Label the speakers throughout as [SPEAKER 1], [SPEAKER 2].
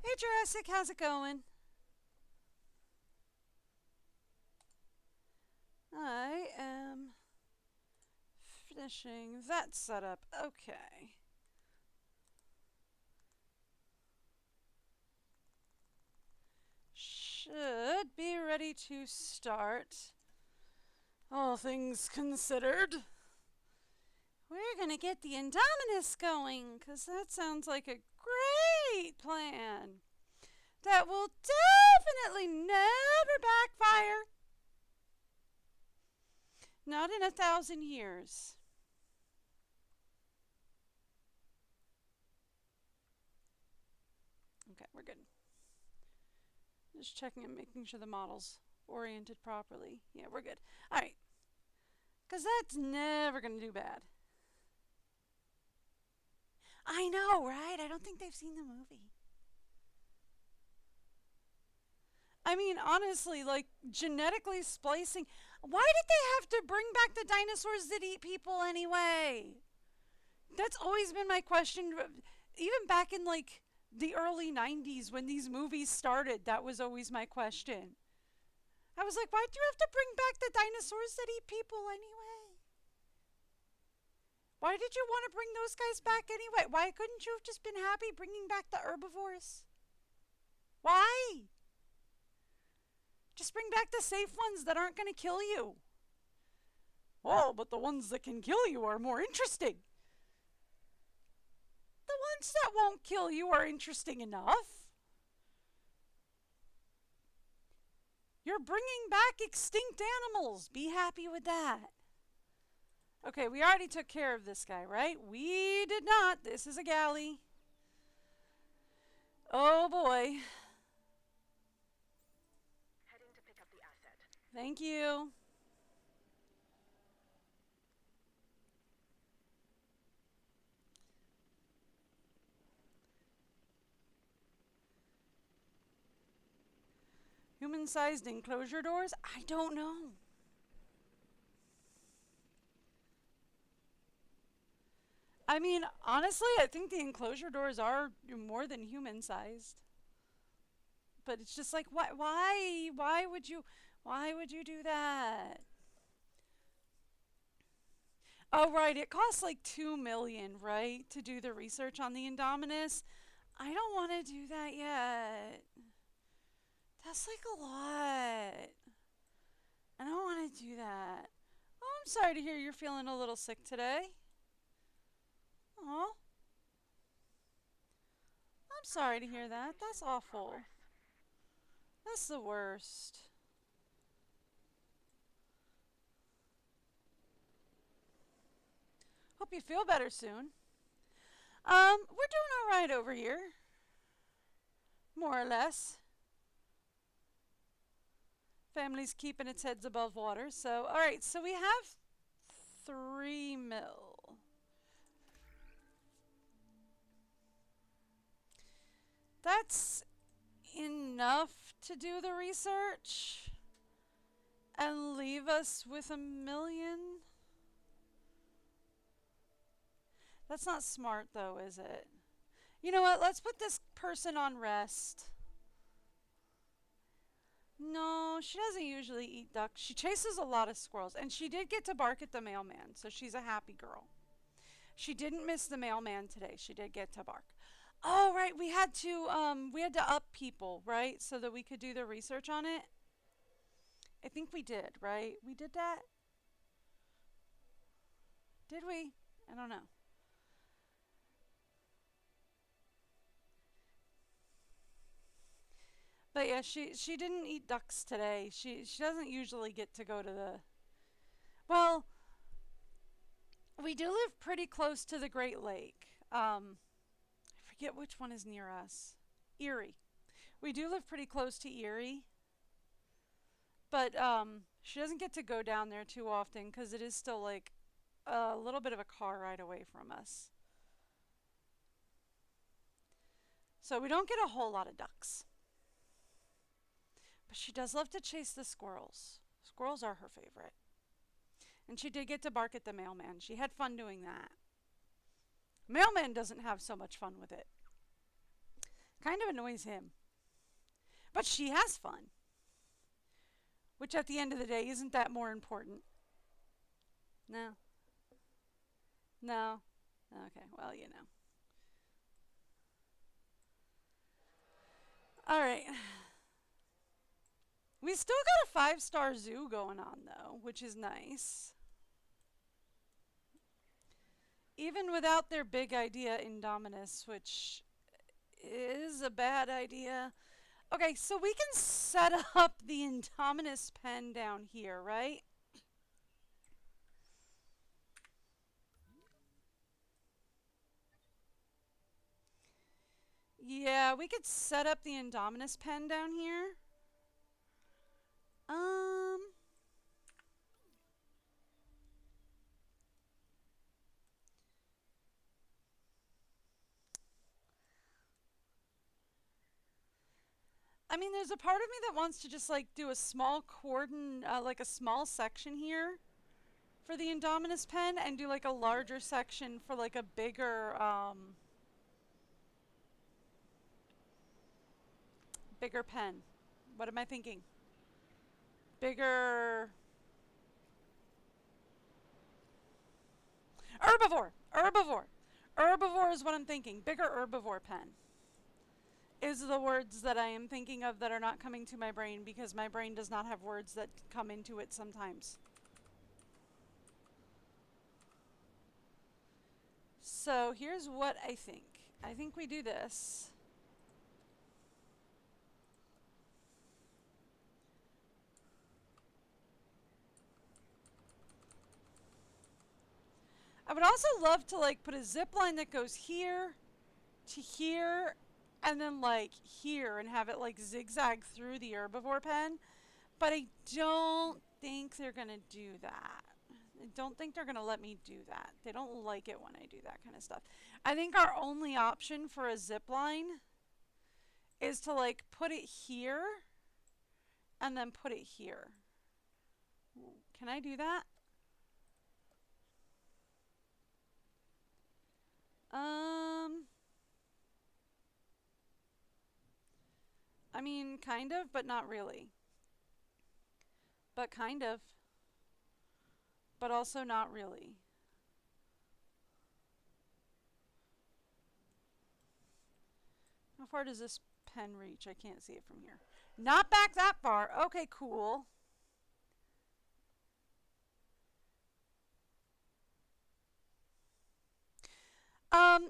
[SPEAKER 1] Hey Jurassic, how's it going? I am finishing that setup. Okay. Should be ready to start. All things considered. We're gonna get the indominus going, because that sounds like a great plan. That will definitely never backfire. Not in 1,000 years. Okay, we're good. Just checking and making sure the model's oriented properly. Yeah, we're good. All right. Because that's never going to do bad. I know, right? I don't think they've seen the movie. I mean, honestly, like, genetically splicing. Why did they have to bring back the dinosaurs that eat people anyway? That's always been my question. Even back in, like, the early 90s when these movies started, that was always my question. I was like, why do you have to bring back the dinosaurs that eat people anyway? Why did you want to bring those guys back anyway? Why couldn't you have just been happy bringing back the herbivores? Why? Just bring back the safe ones that aren't going to kill you. Oh, but the ones that can kill you are more interesting. The ones that won't kill you are interesting enough. You're bringing back extinct animals. Be happy with that. Okay, we already took care of this guy, right? We did not. This is a galley. Oh boy.
[SPEAKER 2] Heading to pick up the asset.
[SPEAKER 1] Thank you. Human-sized enclosure doors? I don't know. I mean, honestly, I think the enclosure doors are more than human-sized. But it's just like, why would you do that? Oh, right, it costs like 2 million, right, to do the research on the Indominus. I don't want to do that yet. That's like a lot. I don't want to do that. Oh, I'm sorry to hear you're feeling a little sick today. Oh, I'm sorry to hear that. That's awful. That's the worst. Hope you feel better soon. We're doing all right over here. More or less. Family's keeping its heads above water. So, all right, so we have 3 mil. That's enough to do the research and leave us with 1 million. That's not smart though, is it? You know what? Let's put this person on rest. No, she doesn't usually eat ducks. She chases a lot of squirrels, and she did get to bark at the mailman, so she's a happy girl. She didn't miss the mailman today. She did get to bark. Oh, right, we had to up people, right, so that we could do the research on it. I think we did, right? We did that? Did we? I don't know. But yeah, she didn't eat ducks today. She doesn't usually get to go to the. Well, we do live pretty close to the Great Lake. I forget which one is near us. Erie. We do live pretty close to Erie, but she doesn't get to go down there too often because it is still like a little bit of a car ride away from us. So we don't get a whole lot of ducks. But she does love to chase the squirrels. Squirrels are her favorite. And she did get to bark at the mailman. She had fun doing that. Mailman doesn't have so much fun with it. Kind of annoys him. But she has fun. Which at the end of the day, isn't that more important? No. No. Okay, well, you know. Alright. We still got a 5-star zoo going on, though, which is nice. Even without their big idea, indominus, which is a bad idea. Okay, so we can set up the indominus pen down here, right? Yeah, we could set up the indominus pen down here. I mean, there's a part of me that wants to just like do a small cordon, like a small section here for the indominus pen and do like a larger section for like a bigger pen. What am I thinking? Bigger herbivore. Herbivore is what I'm thinking. Bigger herbivore pen is the words that I am thinking of that are not coming to my brain because my brain does not have words that come into it sometimes. So here's what I think. I think we do this. I would also love to like put a zip line that goes here to here and then like here and have it like zigzag through the herbivore pen. But I don't think they're going to do that. I don't think they're going to let me do that. They don't like it when I do that kind of stuff. I think our only option for a zip line is to like put it here and then put it here. Can I do that? I mean, kind of, but not really. But kind of. But also not really. How far does this pen reach? I can't see it from here. Not back that far. Okay, cool.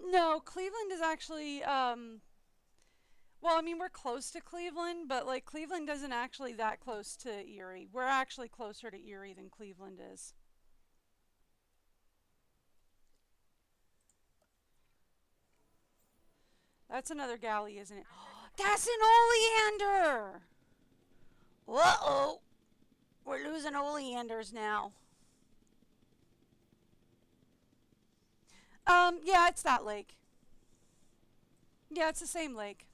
[SPEAKER 1] No, Cleveland is actually, well, I mean, we're close to Cleveland, but like Cleveland isn't actually that close to Erie. We're actually closer to Erie than Cleveland is. That's another galley, isn't it? That's an oleander! Uh-oh. We're losing oleanders now. Yeah, it's that lake. Yeah, it's the same lake.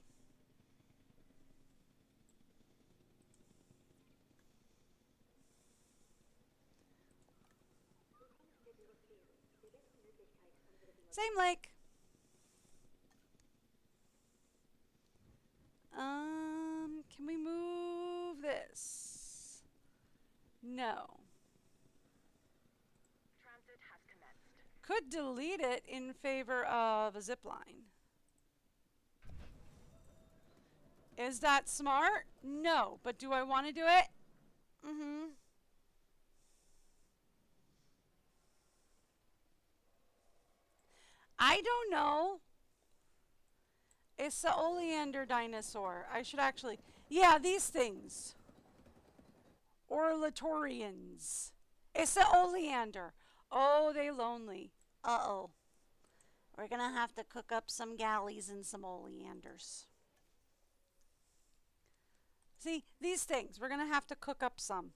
[SPEAKER 1] Same lake. Can we move this? No.
[SPEAKER 2] Transit has commenced.
[SPEAKER 1] Could delete it in favor of a zip line. Is that smart? No. But do I want to do it? Mm-hmm. I don't know. It's the oleander dinosaur. I should actually... Yeah, these things. Orlatorians. It's the oleander. Oh, they lonely. Uh-oh. We're going to have to cook up some galleys and some oleanders. See, these things. We're going to have to cook up some.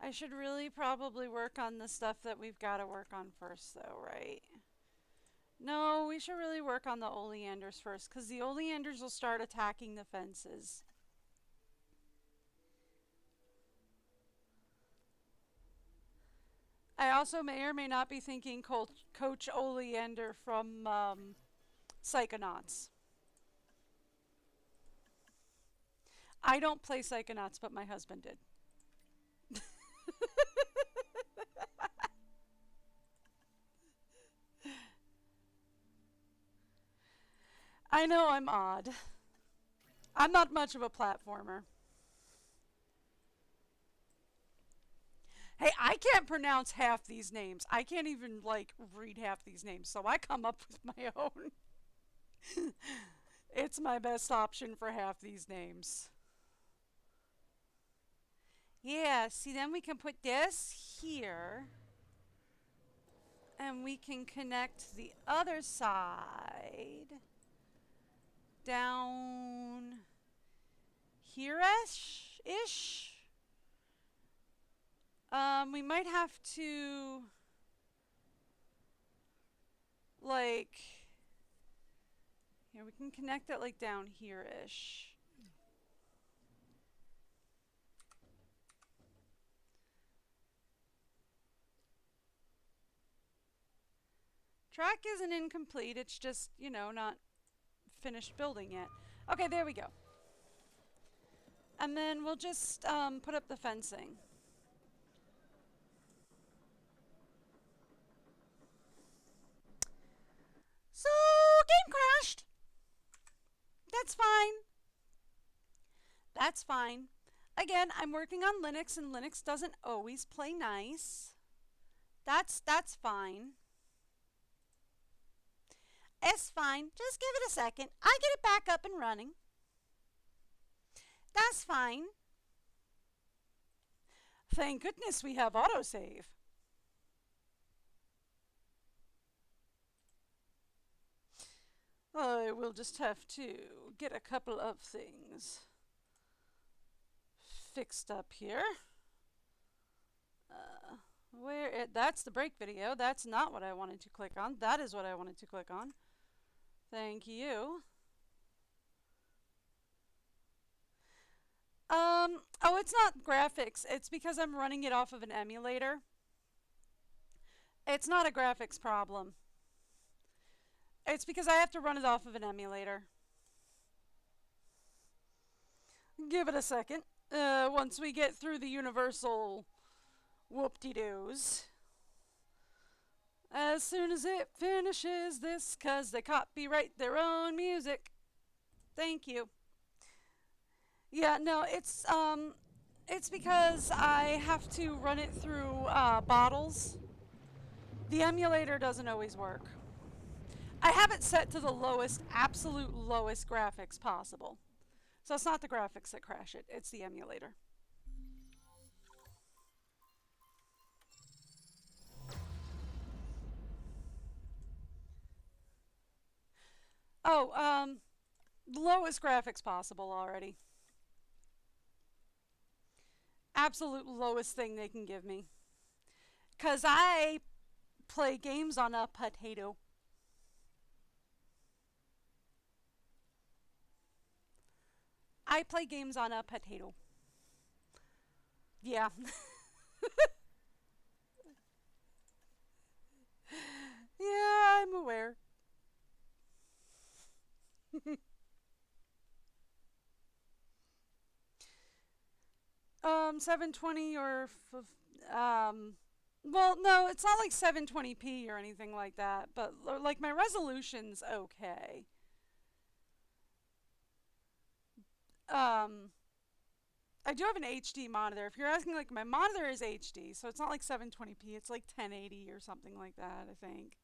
[SPEAKER 1] I should really probably work on the stuff that we've got to work on first, though, right? No, we should really work on the oleanders first, because the oleanders will start attacking the fences. I also may or may not be thinking Coach Oleander from Psychonauts. I don't play Psychonauts, but my husband did. I know I'm odd. I'm not much of a platformer. Hey, I can't pronounce half these names. I can't even, like, read half these names, so I come up with my own. It's my best option for half these names. Yeah, see, then we can put this here. And we can connect the other side down here-ish. We might have to, like, yeah, we can connect it like down here-ish. Track isn't incomplete, it's just, you know, not finished building yet. Okay, there we go. And then we'll just put up the fencing. So, game crashed. That's fine. That's fine. Again, I'm working on Linux and Linux doesn't always play nice. That's fine. It's fine. Just give it a second. I get it back up and running. That's fine. Thank goodness we have autosave. I will just have to get a couple of things fixed up here. That's the break video. That's not what I wanted to click on. That is what I wanted to click on. Thank you. Oh, it's not graphics. It's because I'm running it off of an emulator. It's not a graphics problem. It's because I have to run it off of an emulator. Give it a second. Once we get through the universal whoop-de-doos. As soon as it finishes this, 'cause they copyright their own music. Thank you. Yeah, no, it's because I have to run it through bottles. The emulator doesn't always work. I have it set to the lowest, absolute lowest graphics possible. So it's not the graphics that crash it, it's the emulator. Oh, lowest graphics possible already. Absolute lowest thing they can give me. 'Cause I play games on a potato. I play games on a potato. Yeah. Yeah, I'm aware. 720 or well, no, it's not like 720p or anything like that, but like my resolution's okay. Um, I do have an HD monitor. If you're asking, like, my monitor is HD, so it's not like 720p. It's like 1080 or something like that, I think.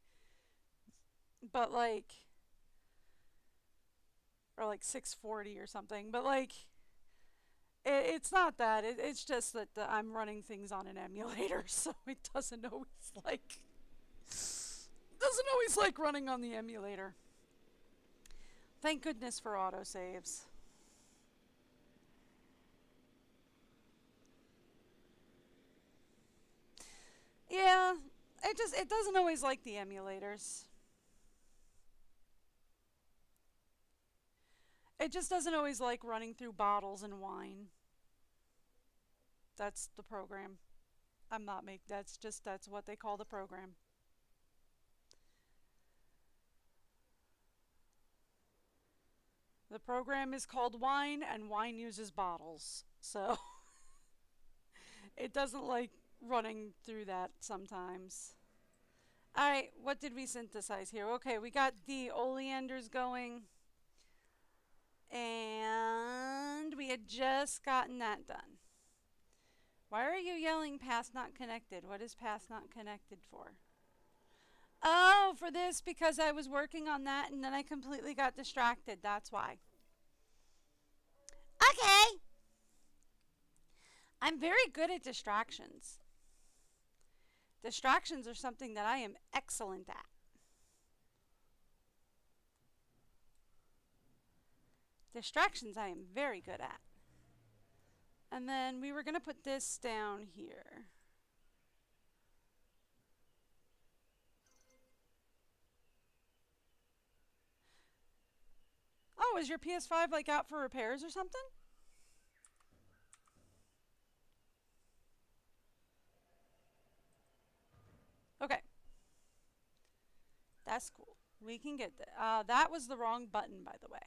[SPEAKER 1] But like, or like 640 or something. But like, it's not that. It's just that I'm running things on an emulator, so it doesn't always like running on the emulator. Thank goodness for autosaves. Yeah, it doesn't always like the emulators. It just doesn't always like running through bottles and wine. That's the program. I'm not make that's what they call the program. The program is called wine, and wine uses bottles. So it doesn't like running through that sometimes. Alright, what did we synthesize here? Okay, we got the oleanders going. And we had just gotten that done. Why are you yelling path not connected? What is path not connected for? Oh, for this, because I was working on that and then I completely got distracted. That's why. Okay. I'm very good at distractions. Distractions are something that I am excellent at. Distractions I am very good at. And then we were going to put this down here. Oh, is your PS5 like out for repairs or something? Okay. That's cool. We can get that. That was the wrong button, by the way.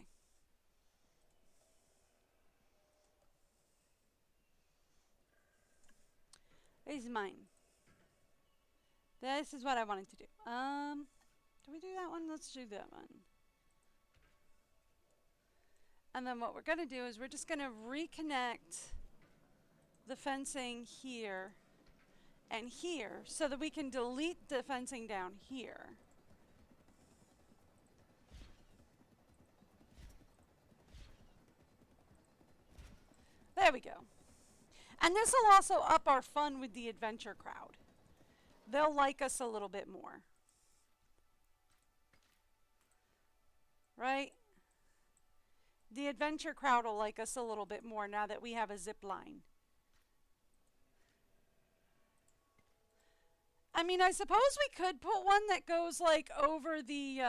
[SPEAKER 1] This is mine. This is what I wanted to do. Do we do that one? Let's do that one. And then what we're going to do is we're just going to reconnect the fencing here and here so that we can delete the fencing down here. There we go. And this will also up our fun with the adventure crowd. They'll like us a little bit more. Right? The adventure crowd will like us a little bit more now that we have a zip line. I mean, I suppose we could put one that goes like over the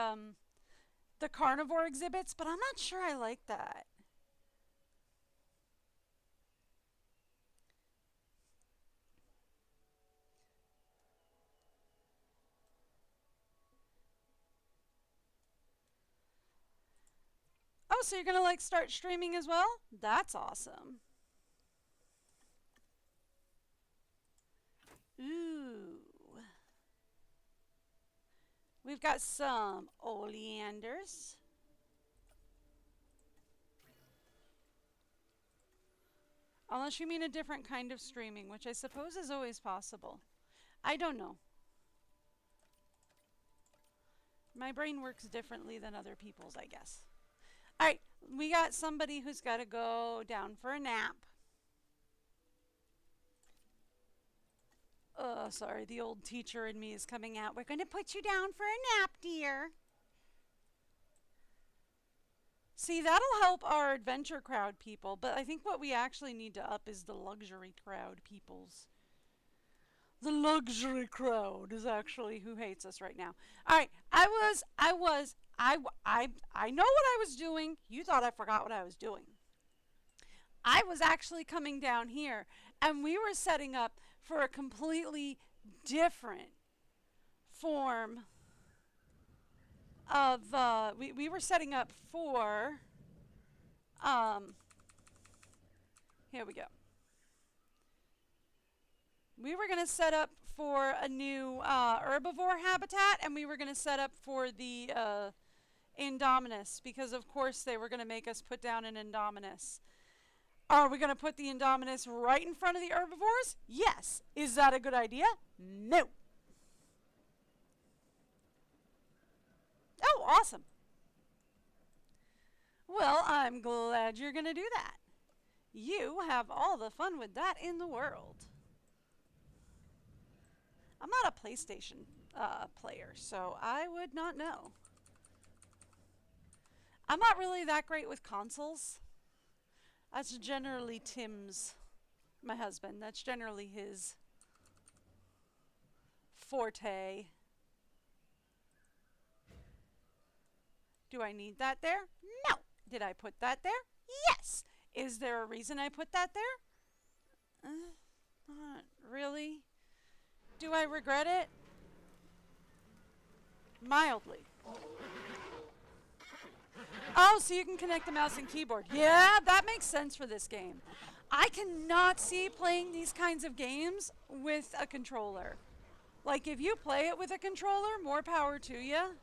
[SPEAKER 1] carnivore exhibits, but I'm not sure I like that. Oh, so you're going to like start streaming as well? That's awesome. Ooh. We've got some oleanders. Unless you mean a different kind of streaming, which I suppose is always possible. I don't know. My brain works differently than other people's, I guess. Alright, we got somebody who's got to go down for a nap. Oh, sorry, the old teacher in me is coming out. We're going to put you down for a nap, dear. See, that'll help our adventure crowd people, but I think what we actually need to up is the luxury crowd peoples. The luxury crowd is actually who hates us right now. All right, I know what I was doing. You thought I forgot what I was doing. I was actually coming down here, and we were setting up for a completely different form of, we were setting up for, here we go. We were going to set up for a new herbivore habitat, and we were going to set up for the indominus, because of course they were going to make us put down an indominus. Are we going to put the indominus right in front of the herbivores? Yes. Is that a good idea? No. Oh, awesome. Well, I'm glad you're going to do that. You have all the fun with that in the world. I'm not a PlayStation player, so I would not know. I'm not really that great with consoles. That's generally Tim's, my husband. That's generally his forte. Do I need that there? No. Did I put that there? Yes. Is there a reason I put that there? Not really. Do I regret it? Mildly. Oh, so you can connect the mouse and keyboard. Yeah, that makes sense for this game. I cannot see playing these kinds of games with a controller. Like, if you play it with a controller, more power to you.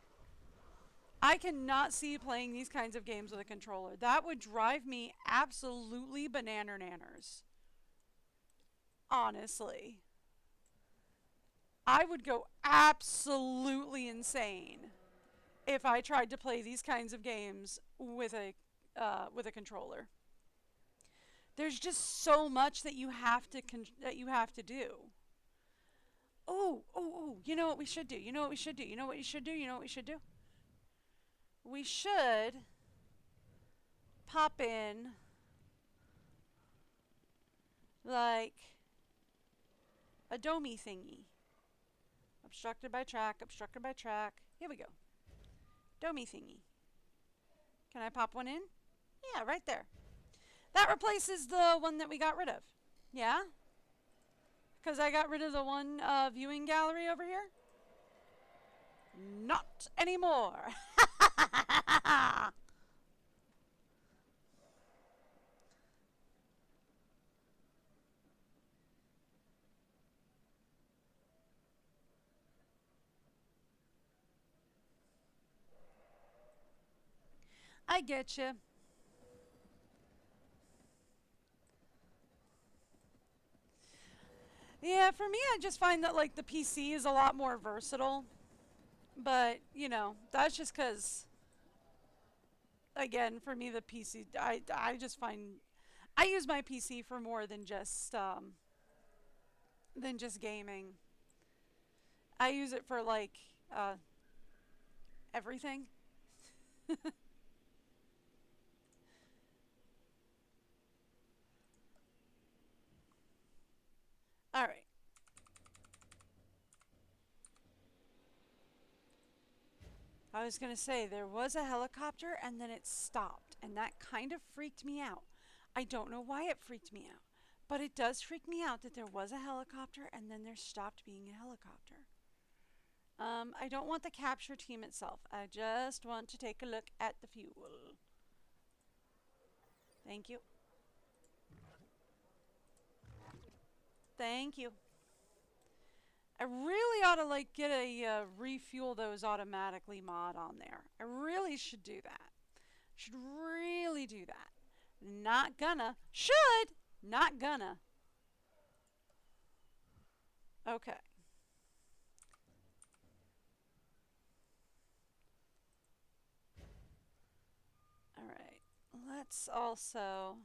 [SPEAKER 1] I cannot see playing these kinds of games with a controller. That would drive me absolutely banana-nanners. Honestly. I would go absolutely insane if I tried to play these kinds of games with a controller. There's just so much that you have to do. Oh, you know what we should do? You know what we should do? You know what you should do? You know what we should do? We should pop in like a domey thingy. Obstructed by track, obstructed by track. Here we go. Domey thingy. Can I pop one in? Yeah, right there. That replaces the one that we got rid of. Yeah? Because I got rid of the one viewing gallery over here? Not anymore. I get you. Yeah, for me, I just find that like the PC is a lot more versatile. But, you know, that's just because, again, for me, the PC, I just find, I use my PC for more than just gaming. I use it for like, everything. All right. I was going to say, there was a helicopter and then it stopped, and that kind of freaked me out. I don't know why it freaked me out, but it does freak me out that there was a helicopter and then there stopped being a helicopter. I don't want the capture team itself. I just want to take a look at the fuel. Thank you. Thank you. I really ought to like get a refuel those automatically mod on there. I really should do that. Should really do that. Not gonna. Should. Not gonna. Okay. Alright. Let's also...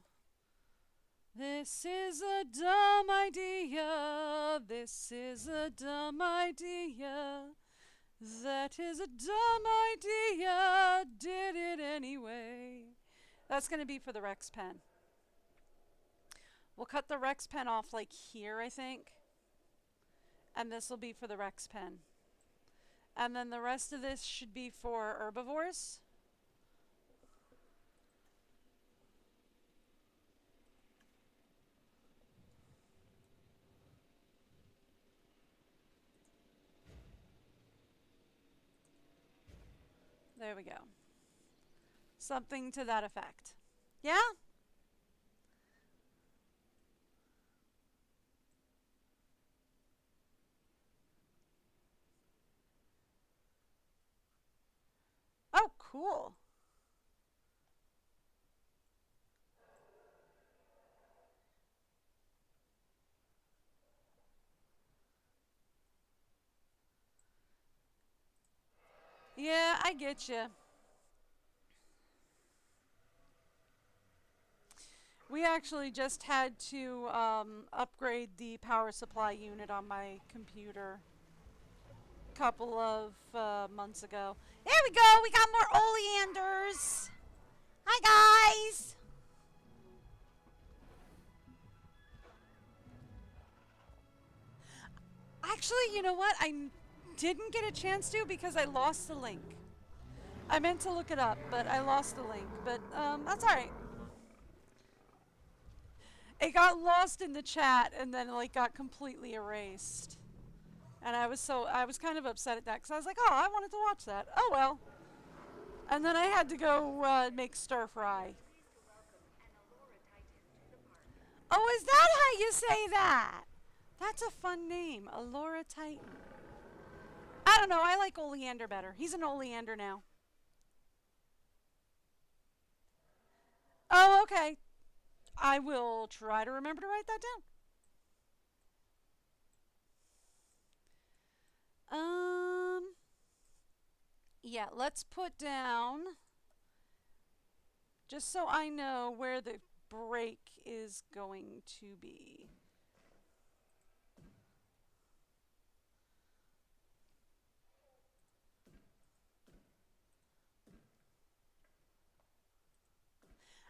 [SPEAKER 1] This is a dumb idea. This is a dumb idea. That is a dumb idea. Did it anyway. That's going to be for the Rex pen. We'll cut the Rex pen off like here, I think. And this will be for the Rex pen. And then the rest of this should be for herbivores. There we go. Something to that effect. Yeah? Oh, cool. Yeah, I get you. We actually just had to upgrade the power supply unit on my computer a couple of months ago. There we go! We got more oleanders! Hi, guys! Actually, you know what? I didn't get a chance to because I lost the link. I meant to look it up, but I lost the link. But that's alright. It got lost in the chat and then like got completely erased. And I was kind of upset at that because I was like, oh, I wanted to watch that. Oh well. And then I had to go make stir fry. Oh, is that how you say that? That's a fun name, Alora Titan. I don't know. I like Oleander better. He's an Oleander now. Oh, okay. I will try to remember to write that down. Yeah, let's put down, just so I know where the break is going to be.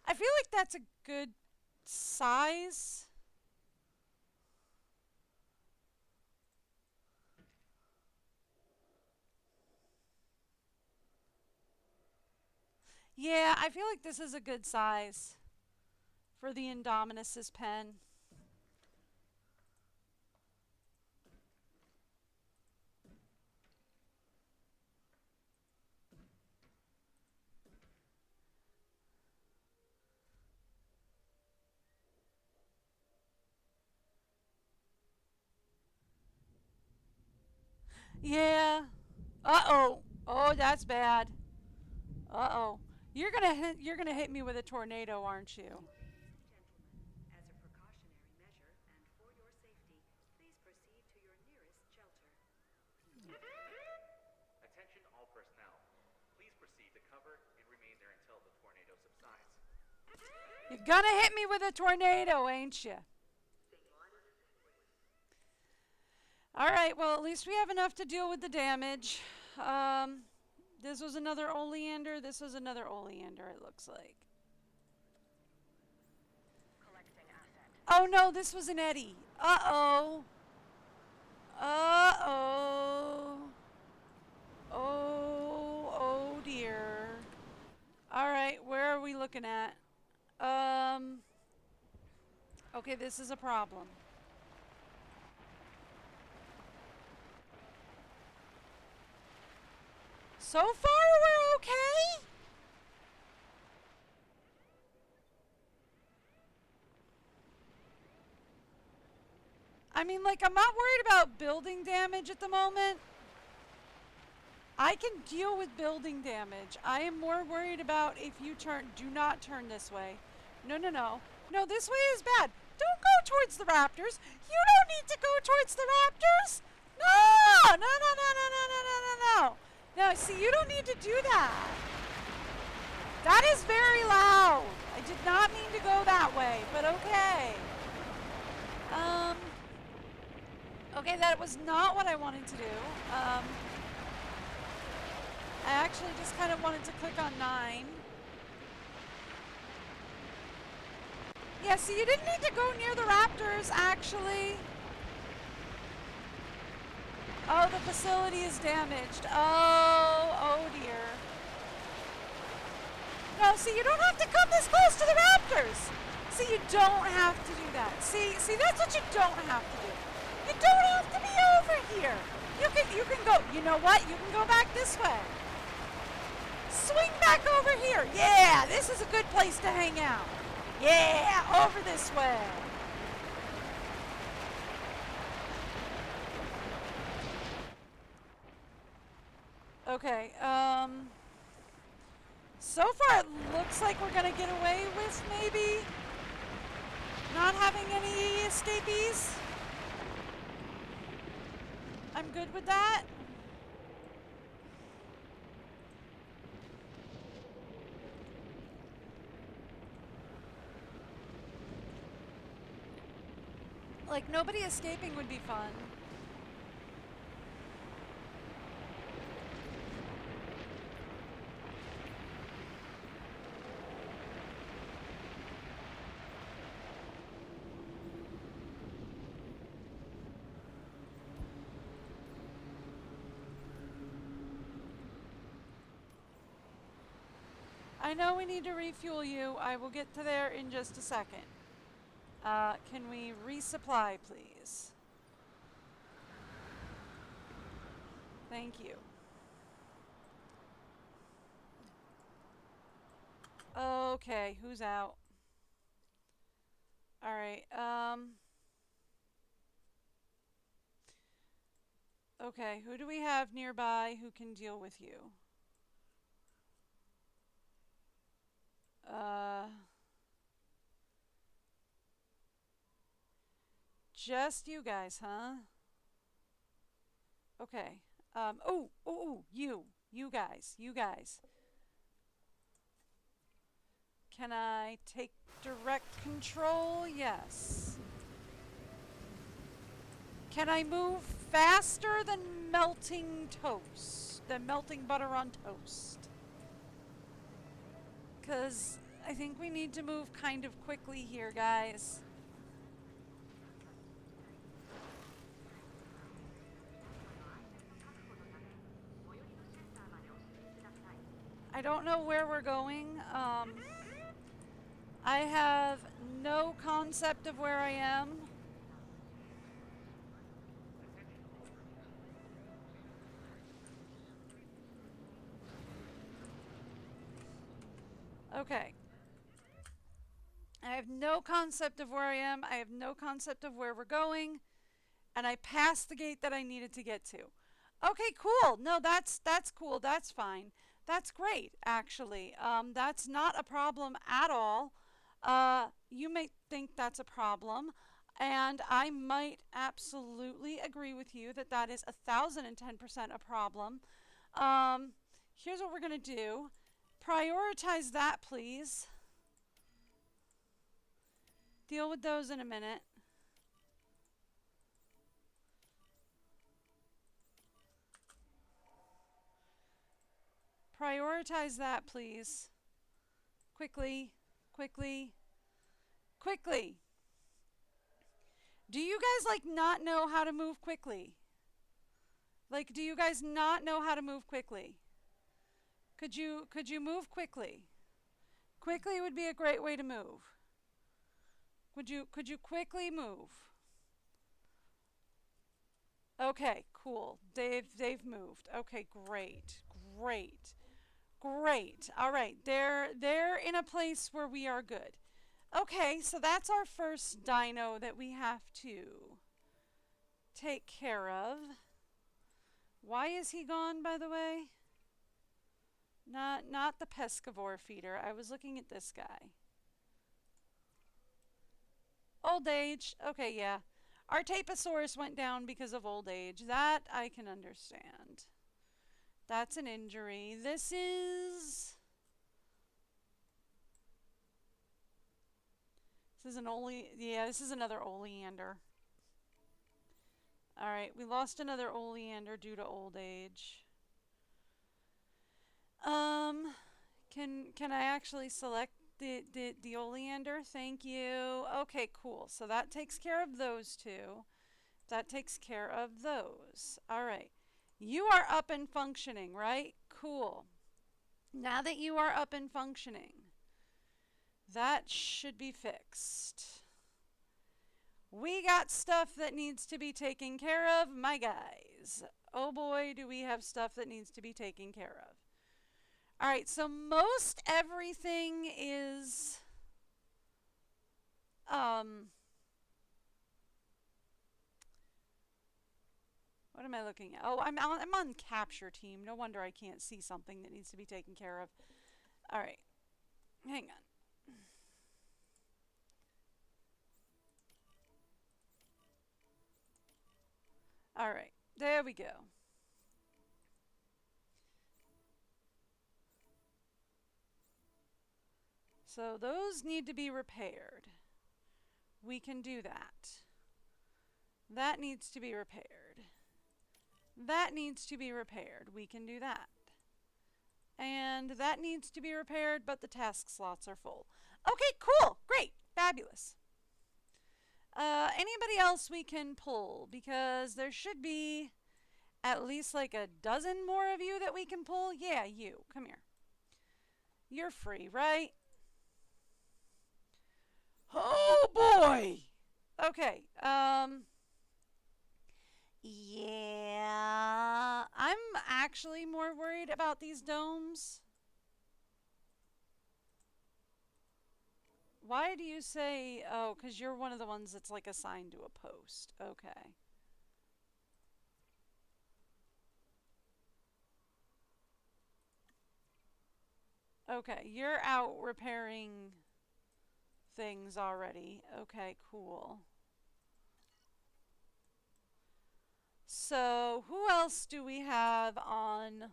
[SPEAKER 1] I feel like that's a good size. Yeah, I feel like this is a good size for the Indominus's pen. Yeah. Uh-oh. Oh, that's bad. Uh-oh. You're gonna hit me with a tornado, aren't you?
[SPEAKER 2] As a precautionary measure and for your safety, please proceed to your nearest shelter.
[SPEAKER 3] Attention all personnel. Please proceed to cover and remain there until the tornado subsides.
[SPEAKER 1] You're gonna hit me with a tornado, ain't you? All right, well, at least we have enough to deal with the damage. This was another Oleander. This was another Oleander, it looks like.
[SPEAKER 2] Collecting asset.
[SPEAKER 1] Oh, no, this was an Eddie. Uh-oh. Uh-oh. Oh dear. All right, where are we looking at? Okay, this is a problem. So far, we're okay? I mean, like, I'm not worried about building damage at the moment. I can deal with building damage. I am more worried about if you do not turn this way. No, no, no. No, this way is bad. Don't go towards the raptors. You don't need to go towards the raptors. No, no, no, no, no, no, no, no, no, no. No, see, you don't need to do that. That is very loud. I did not mean to go that way, but okay. Okay, that was not what I wanted to do. I actually just kind of wanted to click on 9. Yeah, see, you didn't need to go near the raptors, actually. Oh, the facility is damaged. Oh dear. No, see, you don't have to come this close to the raptors. See, you don't have to do that. See, that's what you don't have to do. You don't have to be over here. You can go, you know what? You can go back this way. Swing back over here. Yeah, this is a good place to hang out. Yeah, over this way. Okay, so far it looks like we're gonna get away with maybe not having any escapees. I'm good with that. Like, nobody escaping would be fun. I know we need to refuel you. I will get to there in just a second. Can we resupply, please? Thank you. Okay, who's out? Alright, okay, who do we have nearby who can deal with you? Just you guys, huh? Okay. You guys. Can I take direct control? Yes. Can I move faster than melting toast? Than melting butter on toast? Because I think we need to move kind of quickly here, guys. I don't know where we're going. I have no concept of where I am. Okay. I have no concept of where I am. I have no concept of where we're going. And I passed the gate that I needed to get to. Okay, cool. No, that's cool. That's fine. That's great, actually. That's not a problem at all. You may think that's a problem, and I might absolutely agree with you that that is 1,010% a problem. Here's what we're going to do. Prioritize that, please. Deal with those in a minute. Prioritize that, please. Quickly. Do you guys, like, not know how to move quickly? Like, do you guys not know how to move quickly? Could you move quickly? Quickly would be a great way to move. Could you quickly move? Okay, cool. They've moved. Okay, great. All right. They're in a place where we are good. Okay, so that's our first dino that we have to take care of. Why is he gone, by the way? Not the pescivore feeder. I was looking at this guy. Old age. Okay, yeah. Our Taposaurus went down because of old age. That I can understand. That's an injury. This is this is another oleander. Alright, we lost another oleander due to old age. Can I actually select the oleander? Thank you. Okay, cool. So that takes care of those two. That takes care of those. Alright. You are up and functioning, right? Cool. Now that you are up and functioning, that should be fixed. We got stuff that needs to be taken care of, my guys. Oh boy, do we have stuff that needs to be taken care of. Alright, so most everything is what am I looking at? Oh, I'm on capture team. No wonder I can't see something that needs to be taken care of. Alright. Hang on. Alright. There we go. So those need to be repaired. We can do that. That needs to be repaired. That needs to be repaired. We can do that. And that needs to be repaired, but the task slots are full. Okay, cool. Great. Fabulous. Anybody else we can pull? Because there should be at least like a dozen more of you that we can pull. Yeah, you. Come here. You're free, right? Oh boy! Okay, yeah, I'm actually more worried about these domes. Why do you say, oh, because you're one of the ones that's like assigned to a post. Okay. Okay, you're out repairing things already. Okay, cool. So, who else do we have on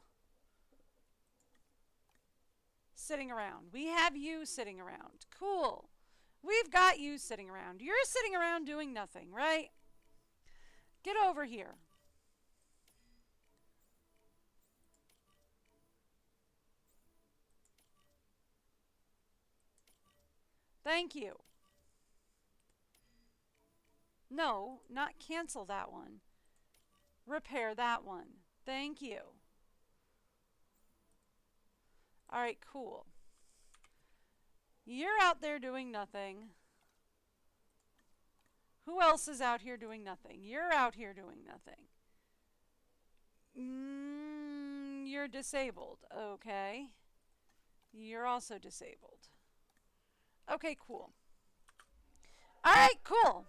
[SPEAKER 1] sitting around? We have you sitting around. Cool. We've got you sitting around. You're sitting around doing nothing, right? Get over here. Thank you. No, not cancel that one. Repair that one. Thank you. Alright, cool. You're out there doing nothing. Who else is out here doing nothing? You're out here doing nothing. You're disabled. Okay. You're also disabled. Okay, cool. Alright, cool.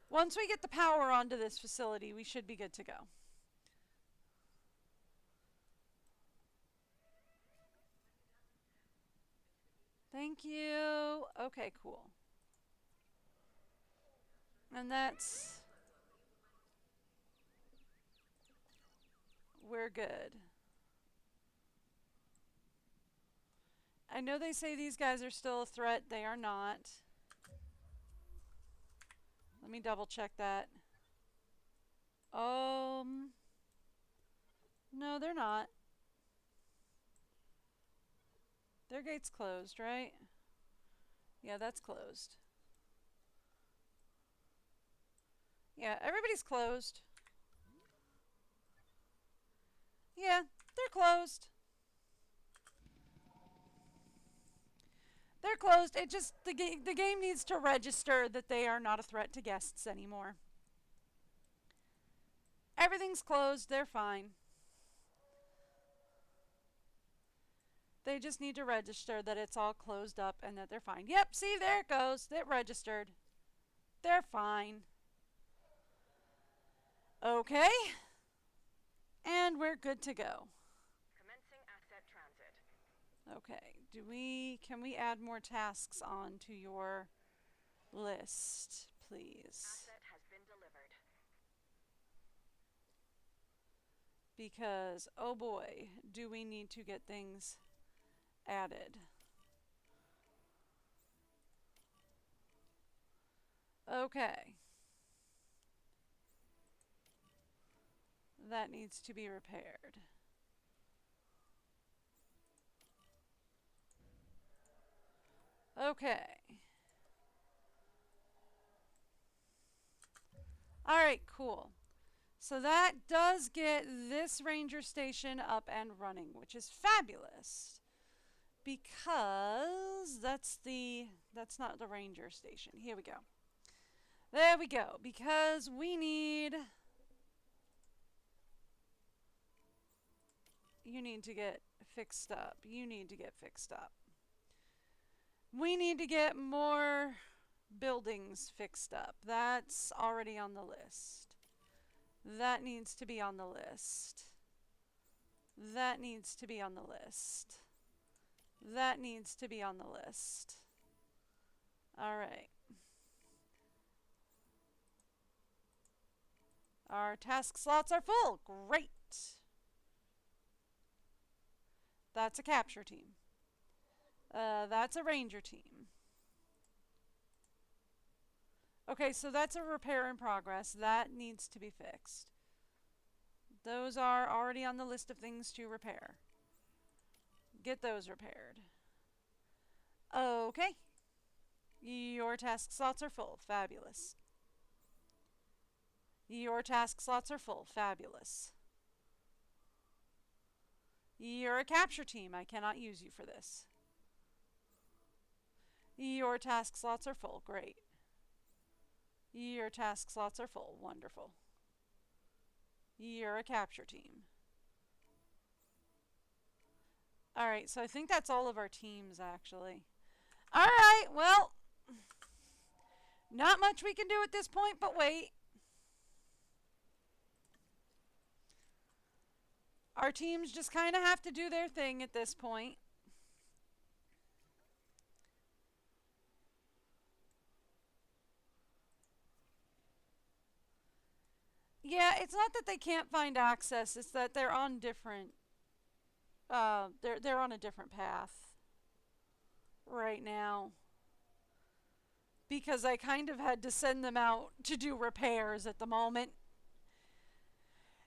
[SPEAKER 1] Once we get the power onto this facility, we should be good to go. Thank you. Okay, cool. And that's... we're good. I know they say these guys are still a threat. They are not. Let me double check that. No, they're not. Their gate's closed, right? Yeah, that's closed. Yeah, everybody's closed. Yeah, they're closed. They're closed. It just, the game needs to register that they are not a threat to guests anymore. Everything's closed. They're fine. They just need to register that it's all closed up and that they're fine. Yep, see, there it goes. It registered. They're fine. Okay. And we're good to go.
[SPEAKER 2] Commencing asset transit.
[SPEAKER 1] Okay. Can we add more tasks on to your list, please?
[SPEAKER 2] Asset has been delivered.
[SPEAKER 1] Because, oh boy, do we need to get things added. Okay. That needs to be repaired. Okay. Alright, cool. So that does get this ranger station up and running, which is fabulous. Because that's not the ranger station. Here we go. There we go. Because we need... You need to get fixed up. You need to get fixed up. We need to get more buildings fixed up. That's already on the list. That needs to be on the list. That needs to be on the list. That needs to be on the list. Alright. Our task slots are full. Great. That's a capture team. That's a ranger team. Okay, so that's a repair in progress. That needs to be fixed. Those are already on the list of things to repair. Get those repaired. Okay. Your task slots are full. Fabulous. Your task slots are full. Fabulous. You're a capture team. I cannot use you for this. Your task slots are full. Great. Your task slots are full. Wonderful. You're a capture team. Alright, so I think that's all of our teams, actually. Alright, well, not much we can do at this point, but wait. Our teams just kind of have to do their thing at this point. Yeah, it's not that they can't find access, it's that they're on different they're on a different path right now. Because I kind of had to send them out to do repairs at the moment.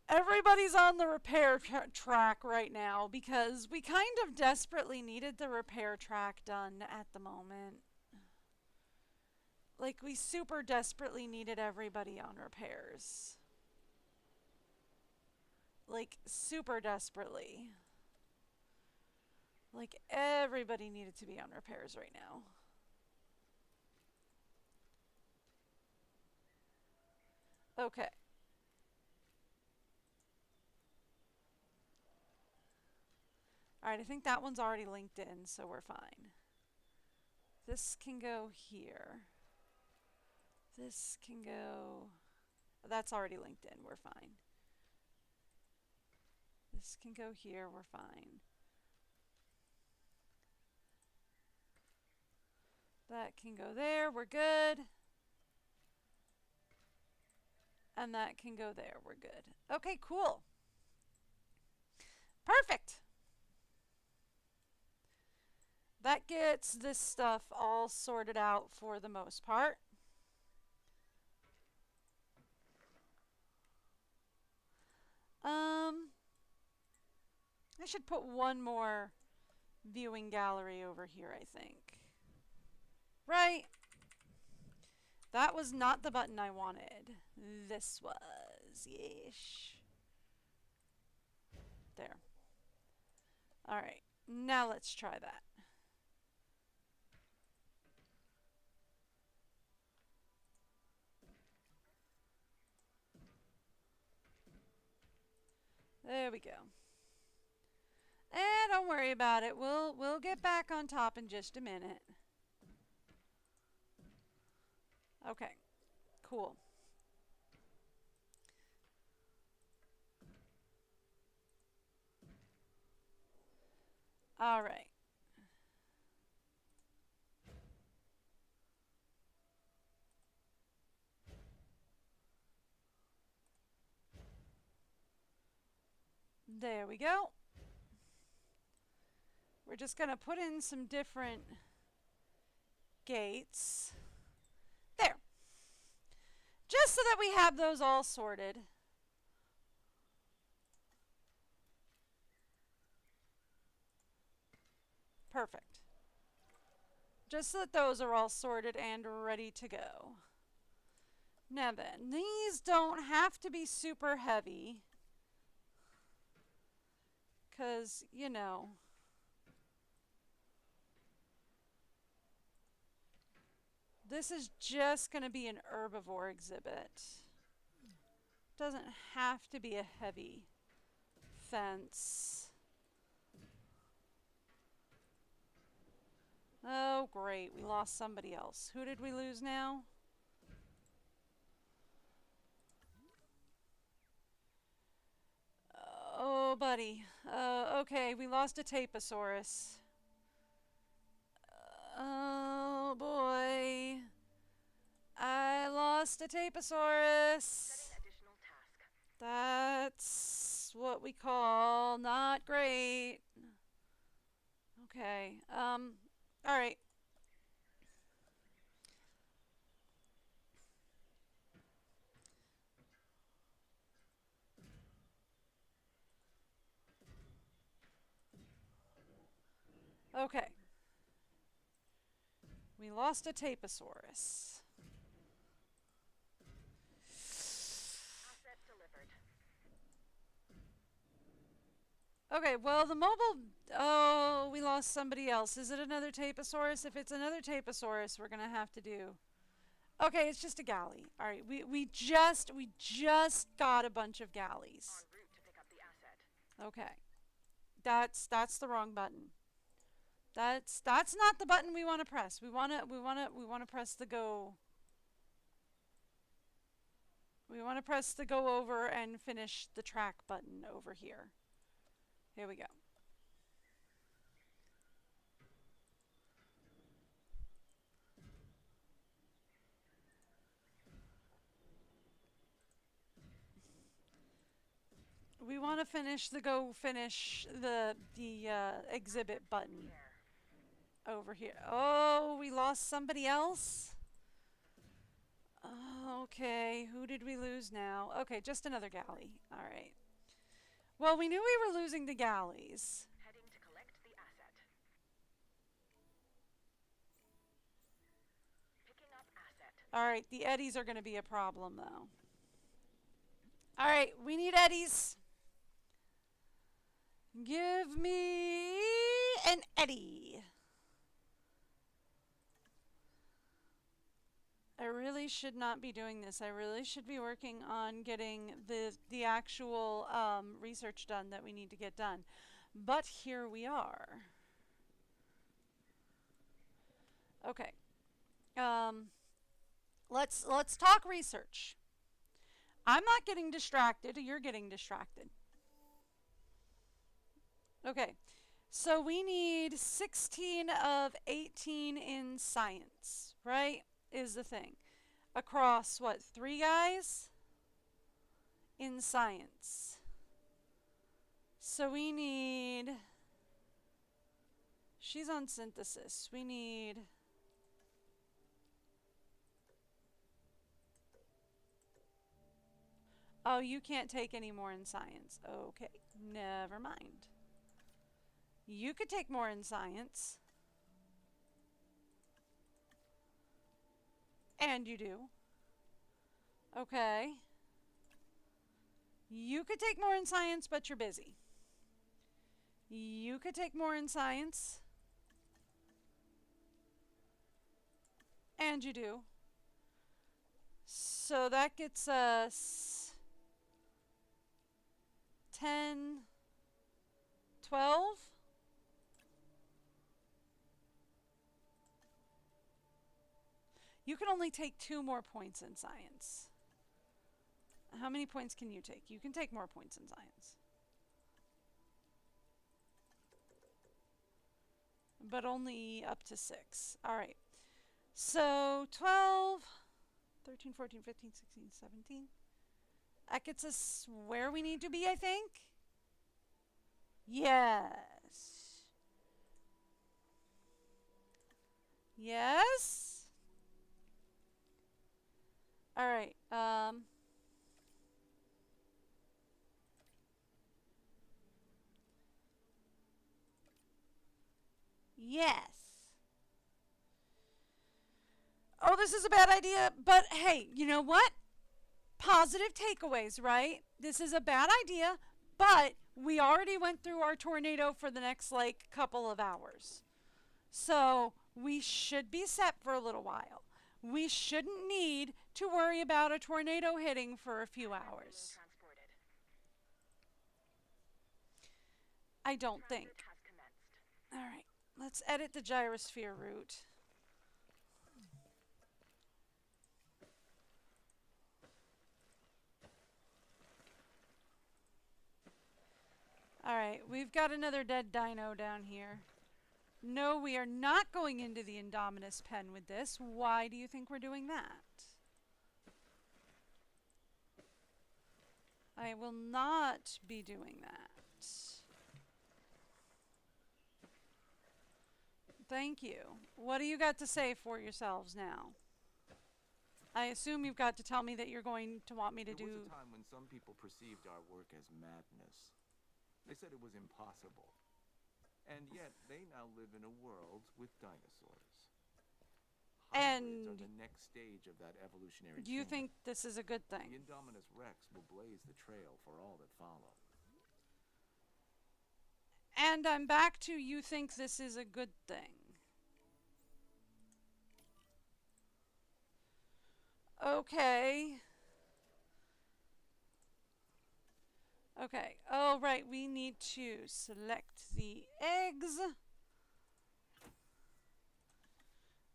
[SPEAKER 1] Everybody's on the repair track right now because we kind of desperately needed the repair track done at the moment. Like, we super desperately needed everybody on repairs. Like, super desperately. Like, everybody needed to be on repairs right now. Okay. Alright, I think that one's already linked in, so we're fine. This can go here. This can go... That's already linked in, we're fine. This can go here, we're fine. That can go there, we're good. And that can go there, we're good. Okay, cool. Perfect. That gets this stuff all sorted out for the most part. I should put one more viewing gallery over here, I think. Right. That was not the button I wanted. This was. Yeesh. There. Alright. Now let's try that. There we go. Don't worry about it. We'll get back on top in just a minute. Okay. Cool. All right. There we go. We're just going to put in some different gates. There. Just so that we have those all sorted. Perfect. Just so that those are all sorted and ready to go. Now then, these don't have to be super heavy. Because, you know... This is just going to be an herbivore exhibit. Doesn't have to be a heavy fence. Oh, great. We lost somebody else. Who did we lose now? Oh, buddy. Okay, we lost a Taposaurus. Oh boy. I lost a Taposaurus.
[SPEAKER 2] Setting additional task.
[SPEAKER 1] That's what we call not great. Okay. Alright. Okay. We lost a Taposaurus.
[SPEAKER 2] Asset delivered.
[SPEAKER 1] Okay, well, the mobile... Oh, we lost somebody else. Is it another Taposaurus? If it's another Taposaurus, we're going to have to do Okay, it's just a galley. All right, we just got a bunch of galleys.
[SPEAKER 2] En route to pick up the asset.
[SPEAKER 1] Okay, that's the wrong button. That's not the button we want to press. We want to press the go. We want to press the go over and finish the track button over here. Here we go. We want to finish the exhibit button over here. Oh, we lost somebody else? Okay, who did we lose now? Okay, just another galley. All right. Well, we knew we were losing the galleys.
[SPEAKER 2] Heading to collect the asset. Picking up asset.
[SPEAKER 1] All right, the eddies are going to be a problem, though. All right, we need eddies. Give me an eddy. I really should not be doing this. I really should be working on getting the actual research done that we need to get done. But here we are. Okay. Let's talk research. I'm not getting distracted. You're getting distracted. Okay. So we need 16 of 18 in science, right? Is the thing. Across what, 3 guys? In science. So we need. She's on synthesis. We need. Oh, you can't take any more in science. Okay, never mind. You could take more in science. And you do. Okay. You could take more in science, but you're busy. You could take more in science. And you do. So that gets us 10, 12. You can only take 2 more points in science. How many points can you take? You can take more points in science. But only up to 6. All right. So 12, 13, 14, 15, 16, 17. That gets us where we need to be, I think. Yes. Yes. All right. Yes. Oh, this is a bad idea, but hey, you know what? Positive takeaways, right? This is a bad idea, but we already went through our tornado for the next couple of hours. So we should be set for a little while. We shouldn't need to worry about a tornado hitting for a few hours. I don't think. All right, let's edit the gyrosphere route. All right, we've got another dead dino down here. No, we are not going into the indominus pen with this. Why do you think we're doing that? I will not be doing that. Thank you. What do you got to say for yourselves now? I assume you've got to tell me that you're going to want me to do...
[SPEAKER 4] There was a time when some people perceived our work as madness. They said it was impossible. And yet, they now live in a world with dinosaurs. Hybrids are the next stage of that evolutionary
[SPEAKER 1] Do you
[SPEAKER 4] chain.
[SPEAKER 1] think this is a good
[SPEAKER 4] The
[SPEAKER 1] thing?
[SPEAKER 4] Indominus Rex will blaze the trail for all that follow.
[SPEAKER 1] And I'm back to you think this is a good thing. Okay. Okay. Oh, right. We need to select the eggs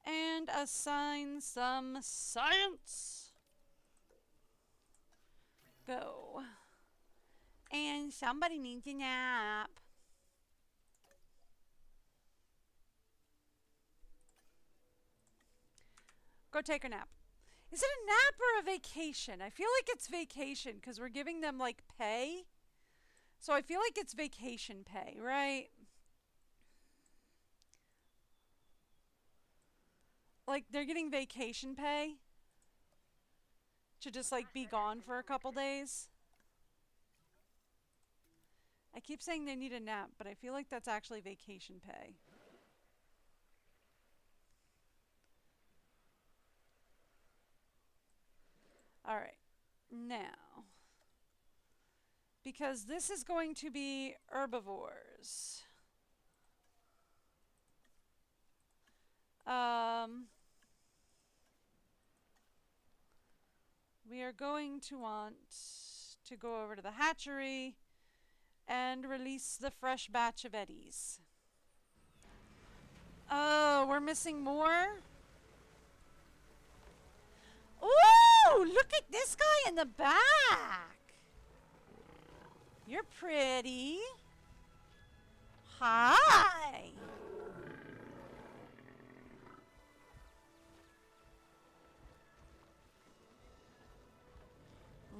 [SPEAKER 1] and assign some science. Go. And somebody needs a nap. Go take a nap. Is it a nap or a vacation? I feel like it's vacation because we're giving them like pay. So I feel like it's vacation pay, right? Like they're getting vacation pay to just like be gone for a couple days. I keep saying they need a nap, but I feel like that's actually vacation pay. All right. Now, because this is going to be herbivores. We are going to want to go over to the hatchery and release the fresh batch of eddies. Oh, we're missing more? Ooh, look at this guy in the back. You're pretty. Hi.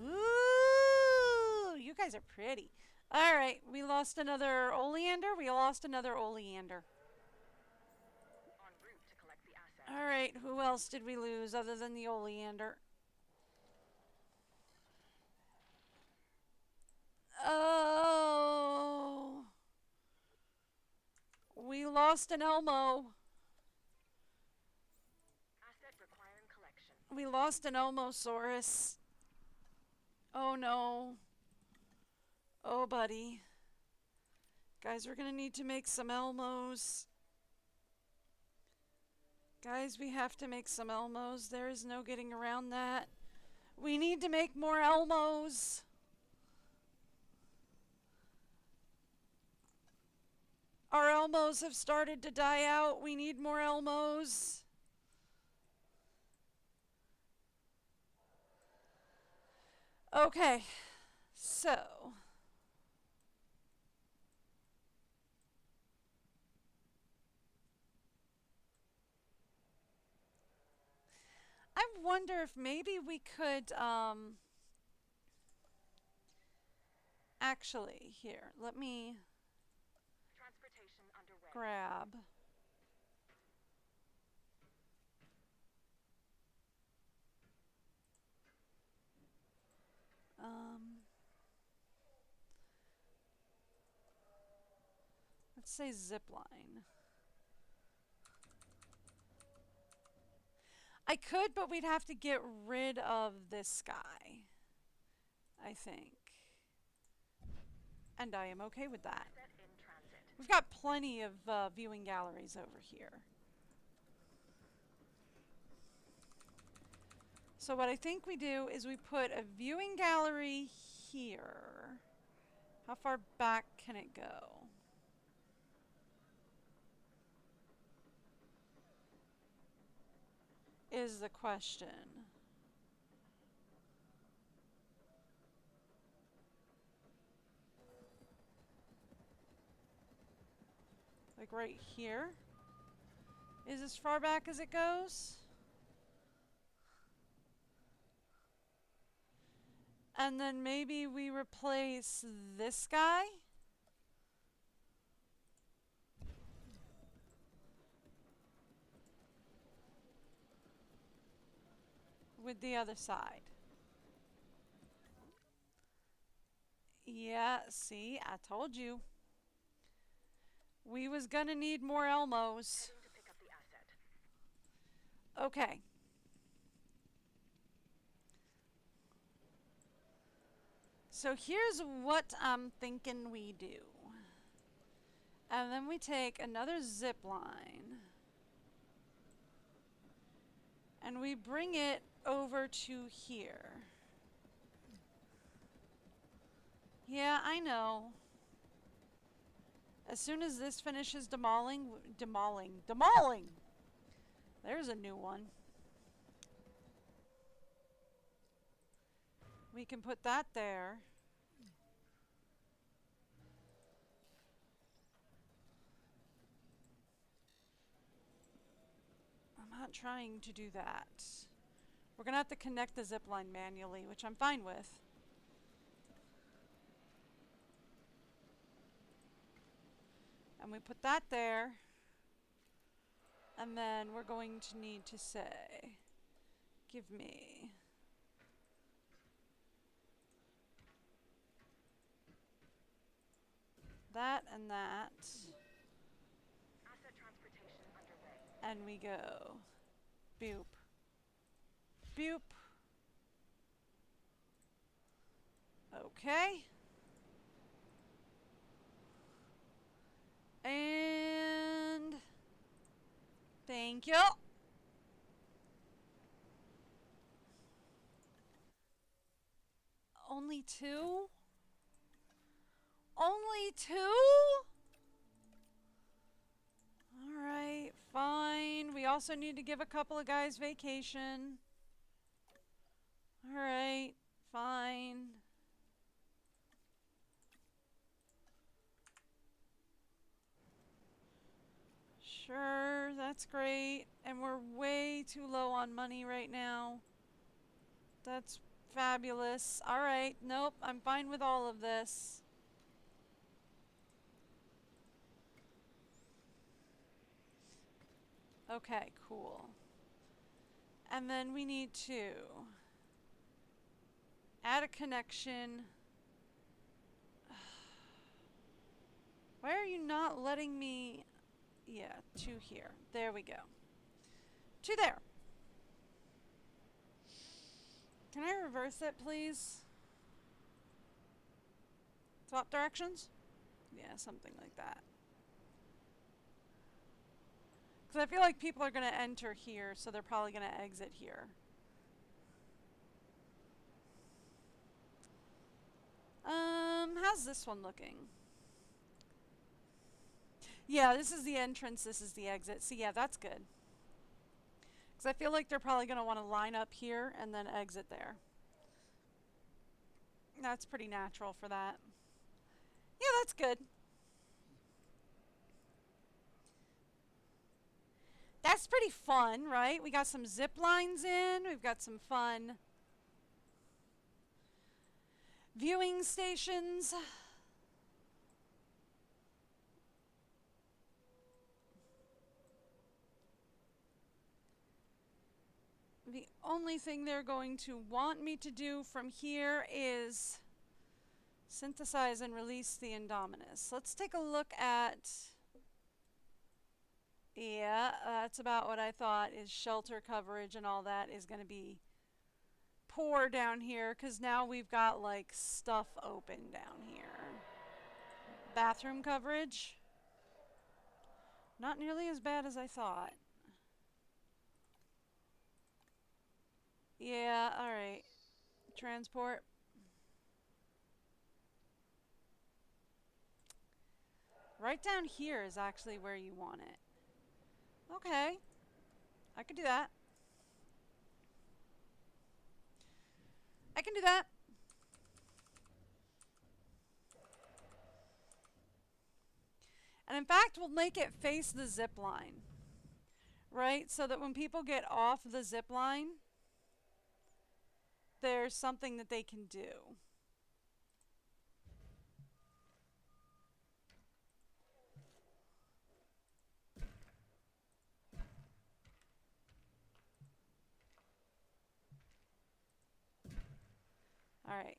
[SPEAKER 1] Ooh, you guys are pretty. All right, we lost another oleander. We lost another oleander.
[SPEAKER 2] En route to collect the asset.
[SPEAKER 1] All right, who else did we lose other than the oleander? Oh, we lost an Elmo.
[SPEAKER 2] Asset requiring collection.
[SPEAKER 1] We lost an Elmosaurus. Oh no. Oh, buddy. Guys, we're gonna need to make some Elmos. Guys, we have to make some Elmos. There is no getting around that. We need to make more Elmos. Our Elmos have started to die out. We need more Elmos. Okay, so I wonder if maybe we could actually here, let me
[SPEAKER 2] Transportation underway.
[SPEAKER 1] grab let's say zip line. I could, but we'd have to get rid of this guy, I think. And I am okay with that.
[SPEAKER 2] Asset in transit.
[SPEAKER 1] We've got plenty of viewing galleries over here. So what I think we do is we put a viewing gallery here. How far back can it go? Is the question. Like right here? Is as far back as it goes? And then maybe we replace this guy? With the other side. Yeah, see, I told you. We was gonna need more Elmos.
[SPEAKER 2] Heading to pick up the asset.
[SPEAKER 1] Okay. So here's what I'm thinking we do. And then we take another zip line. And we bring it over to here. Yeah, I know. As soon as this finishes demoling. There's a new one. We can put that there. I'm not trying to do that. We're gonna have to connect the zip line manually, which I'm fine with. And we put that there. And then we're going to need to say, give me that and that.
[SPEAKER 2] Asset transportation underway.
[SPEAKER 1] And we go boop, boop. Okay. And thank you. Only two? Only two? Alright, fine. We also need to give a couple of guys vacation. Alright, fine. Sure, that's great. And we're way too low on money right now. That's fabulous. Alright, nope, I'm fine with all of this. Okay, cool. And then we need to add a connection. Why are you not letting me... Yeah, to here. There we go. To there. Can I reverse it, please? Swap directions? Yeah, something like that. Because I feel like people are going to enter here, so they're probably going to exit here. How's this one looking? Yeah, this is the entrance, this is the exit. So yeah, that's good. Because I feel like they're probably going to want to line up here and then exit there. That's pretty natural for that. Yeah, that's good. That's pretty fun, right? We got some zip lines in. We've got some fun viewing stations. The only thing they're going to want me to do from here is synthesize and release the indominus. Let's take a look at... Yeah, that's about what I thought, is shelter coverage and all that is going to be poor down here because now we've got like stuff open down here. Bathroom coverage, not nearly as bad as I thought. Yeah, alright. Transport. Right down here is actually where you want it. Okay. I can do that. I can do that. And in fact, we'll make it face the zip line. Right? So that when people get off the zip line, there's something that they can do. All right.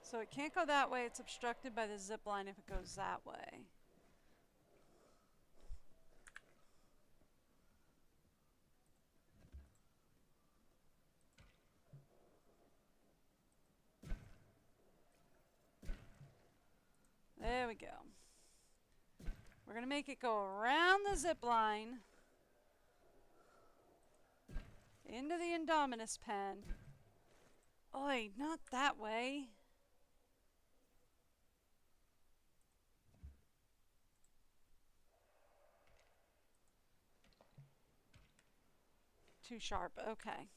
[SPEAKER 1] So it can't go that way. It's obstructed by the zip line if it goes that way. we go. We're going to make it go around the zip line into the indominus pen. Oi, not that way. Too sharp. Okay.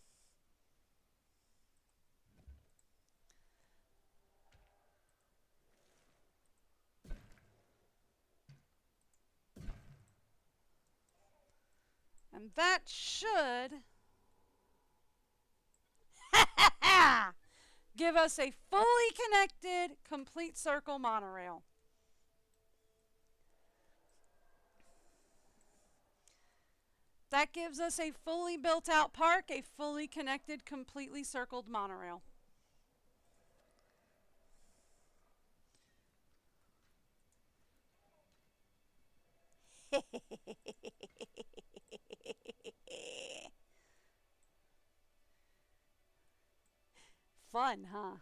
[SPEAKER 1] And that should give us a fully connected, complete circle monorail. That gives us a fully built out park, a fully connected, completely circled monorail. Fun, huh?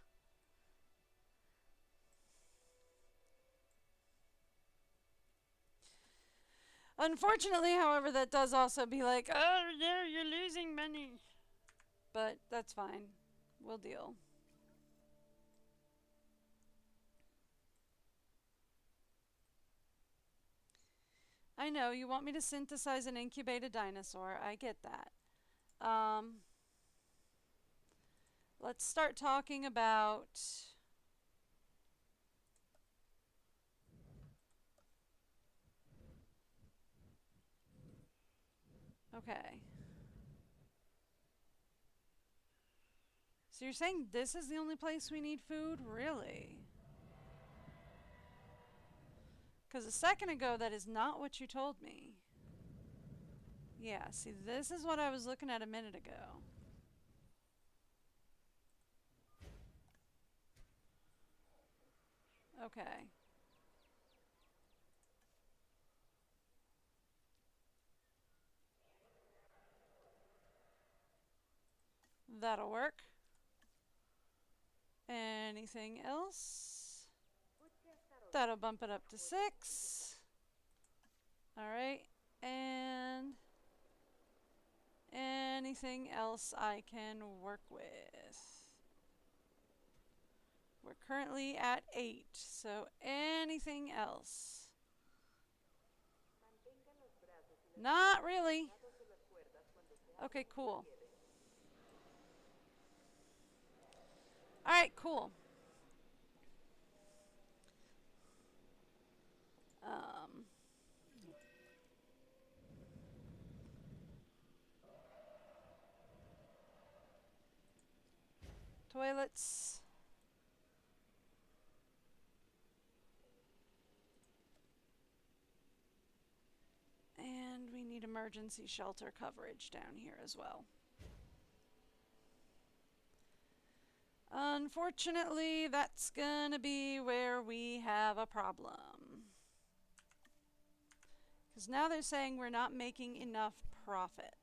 [SPEAKER 1] Unfortunately, however, that does also be like, oh, yeah, you're losing money. But that's fine. We'll deal. I know, you want me to synthesize and incubate a dinosaur. I get that. Let's start talking about... Okay. So you're saying this is the only place we need food? Really? Because a second ago, that is not what you told me. Yeah, see, this is what I was looking at a minute ago. Okay. That'll work. Anything else? That'll bump it up to 6. Alright. And anything else I can work with? We're currently at 8, so anything else? Not really. Okay, cool. Alright, cool. Toilets. And we need emergency shelter coverage down here as well. Unfortunately, that's gonna be where we have a problem. Because now they're saying we're not making enough profit.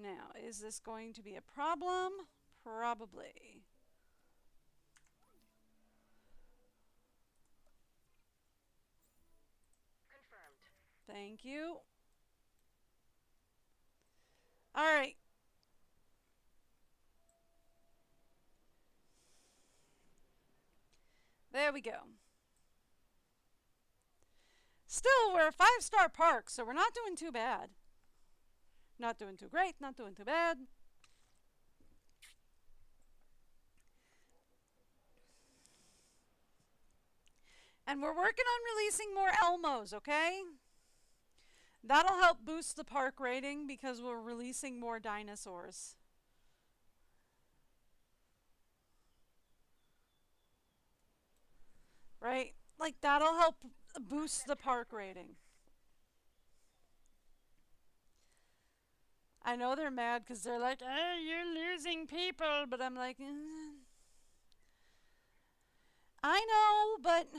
[SPEAKER 1] Now, is this going to be a problem? Probably.
[SPEAKER 2] Confirmed.
[SPEAKER 1] Thank you. All right. There we go. Still, we're a 5-star park, so we're not doing too bad. Not doing too great, not doing too bad. And we're working on releasing more Elmos, okay? That'll help boost the park rating because we're releasing more dinosaurs. Right? Like, that'll help boost the park rating. I know they're mad because they're like, oh, you're losing people. But I'm like, I know, but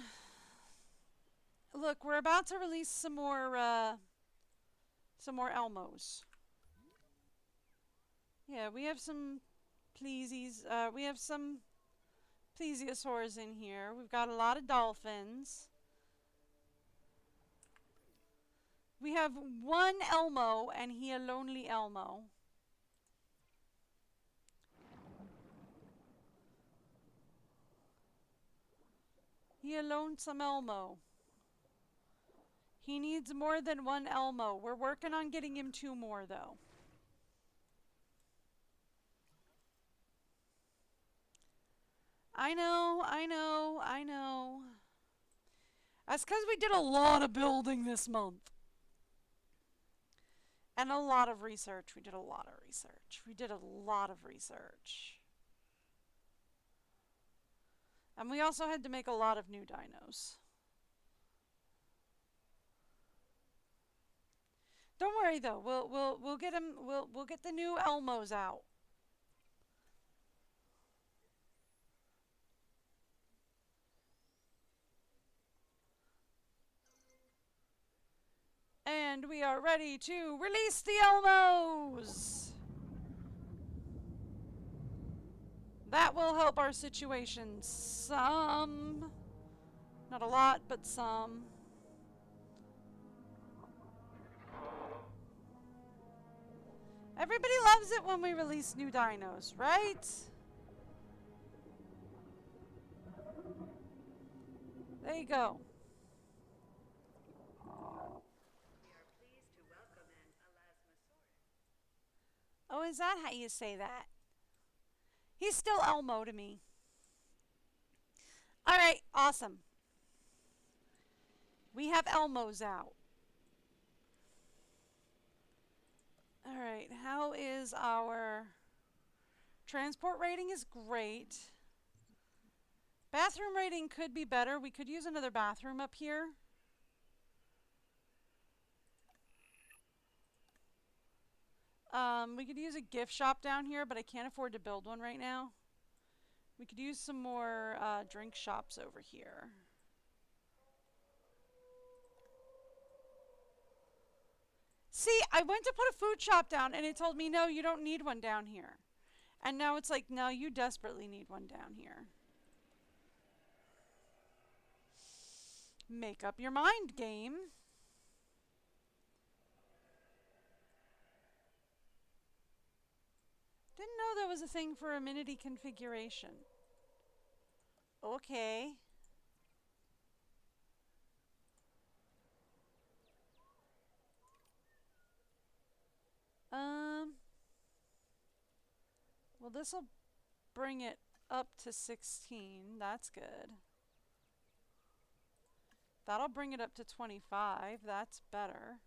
[SPEAKER 1] look, we're about to release some more Elmos. Yeah, we have some pleesies. We have some plesiosaurs in here. We've got a lot of dolphins. We have one Elmo, and he a lonely Elmo. He a lonesome Elmo. He needs more than one Elmo. We're working on getting him 2 more, though. I know, I know, I know. That's because we did a lot of building this month. And a lot of research. We did a lot of research. We did a lot of research. And we also had to make a lot of new dinos. Don't worry though. We'll get him. We'll get the new Elmos out. And we are ready to release the Elmos. That will help our situation some. Not a lot, but some. Everybody loves it when we release new dinos, right? There you go.
[SPEAKER 2] We are pleased to welcome an elasmosaurus.
[SPEAKER 1] Oh, is that how you say that? He's still Elmo to me. Alright, awesome. We have Elmos out. Alright, how is our transport rating? Is great. Bathroom rating could be better. We could use another bathroom up here. We could use a gift shop down here, but I can't afford to build one right now. We could use some more drink shops over here. See, I went to put a food shop down and it told me, no, you don't need one down here. And now it's like, no, you desperately need one down here. Make up your mind, game. Didn't know there was a thing for amenity configuration. Okay. Well, this will bring it up to 16. That's good. That'll bring it up to 25. That's better.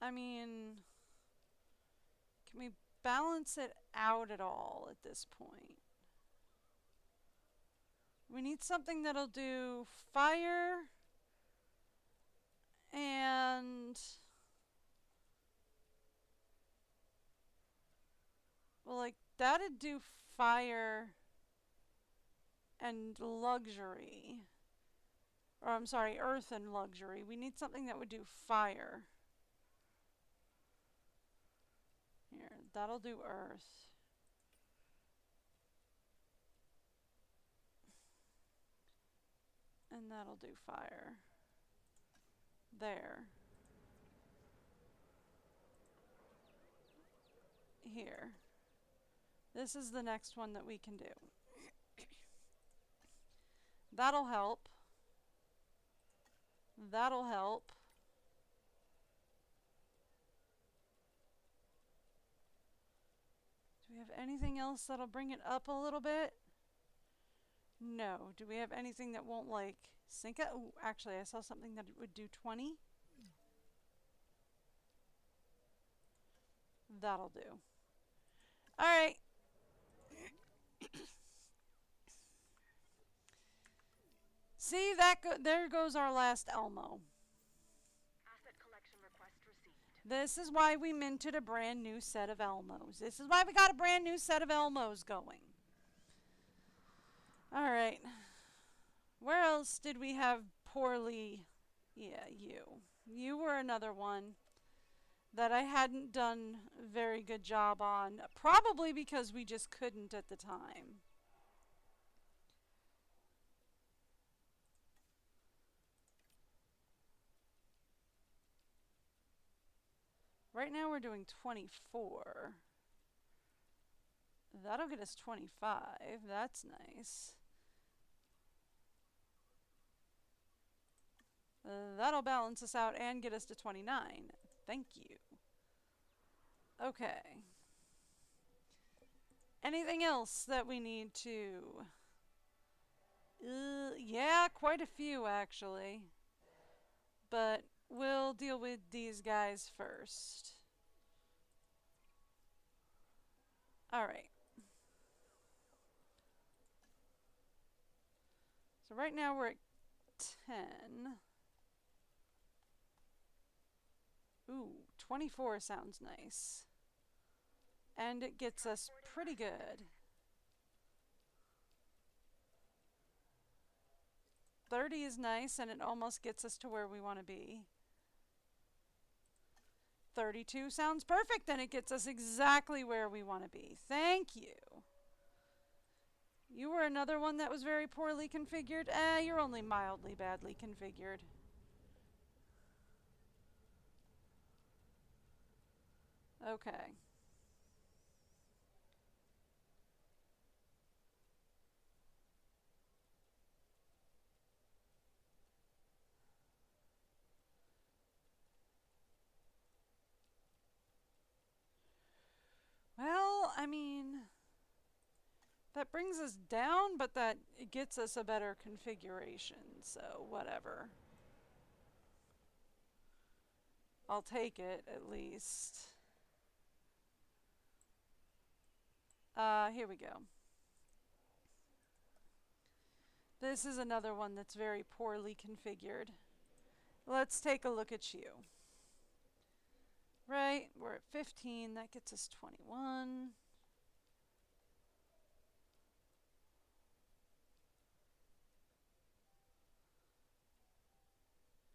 [SPEAKER 1] I mean, can we balance it out at all at this point? We need something that'll do fire and, well, like that'd do fire and luxury. Or I'm sorry, earth and luxury. We need something that would do fire. Here, that'll do earth. And that'll do fire. There. Here. This is the next one that we can do. That'll help. That'll help. Do we have anything else that'll bring it up a little bit? No. Do we have anything that won't like sink it? Oh, actually, I saw something that would do 20. That'll do. All right. See, there goes our last Elmo.
[SPEAKER 2] Asset collection request received.
[SPEAKER 1] This is why we minted a brand new set of Elmos. This is why we got a brand new set of Elmos going. Alright. Where else did we have poorly? Yeah, you. You were another one that I hadn't done a very good job on. Probably because we just couldn't at the time. Right now we're doing 24. That'll get us 25. That's nice. That'll balance us out and get us to 29. Thank you. Okay. Anything else that we need to... yeah, quite a few actually. But we'll deal with these guys first. Alright. So right now we're at 10. Ooh, 24 sounds nice. And it gets us pretty good. 30 is nice, and it almost gets us to where we want to be. 32 sounds perfect, and it gets us exactly where we want to be. Thank you. You were another one that was very poorly configured. You're only mildly badly configured. Okay. Well, I mean, that brings us down, but that gets us a better configuration, so whatever. I'll take it, at least. Here we go. This is another one that's very poorly configured. Let's take a look at you. Right, we're at 15, that gets us 21.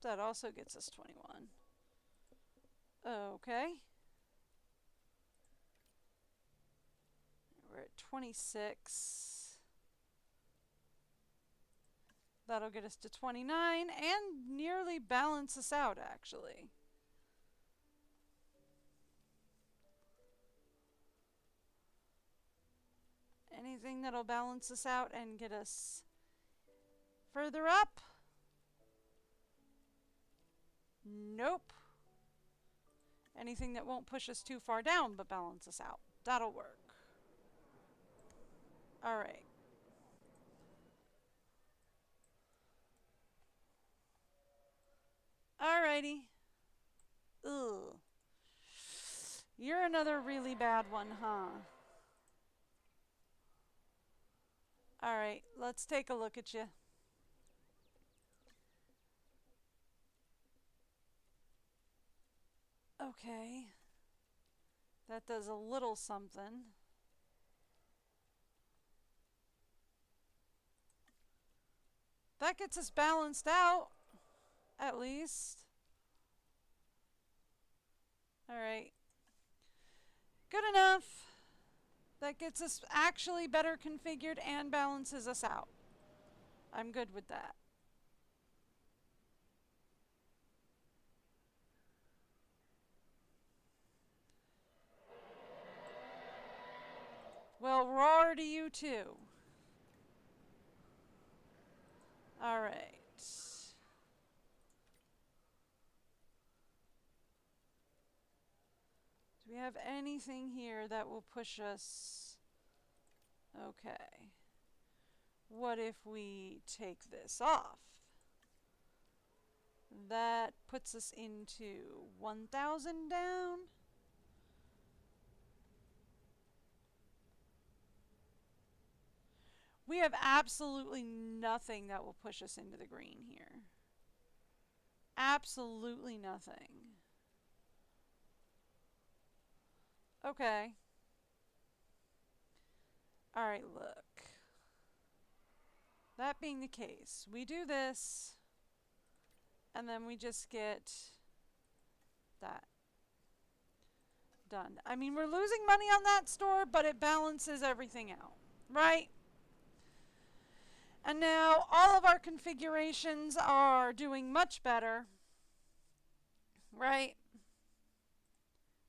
[SPEAKER 1] That also gets us 21. Okay. We're at 26. That'll get us to 29 and nearly balance us out, actually. Anything that'll balance us out and get us further up? Nope. Anything that won't push us too far down but balance us out. That'll work. Alright. Alrighty. Ugh. You're another really bad one, huh? Alright, let's take a look at you. Okay. That does a little something. That gets us balanced out, at least. Alright. Good enough. That gets us actually better configured and balances us out. I'm good with that. Well, roar to you too. Alright. Do we have anything here that will push us? Okay. What if we take this off? That puts us into 1,000 down. We have absolutely nothing that will push us into the green here. Absolutely nothing. Okay. Alright, look. that being the case, we do this, and then we just get that done. I mean, we're losing money on that store, but it balances everything out, right? And now all of our configurations are doing much better, right?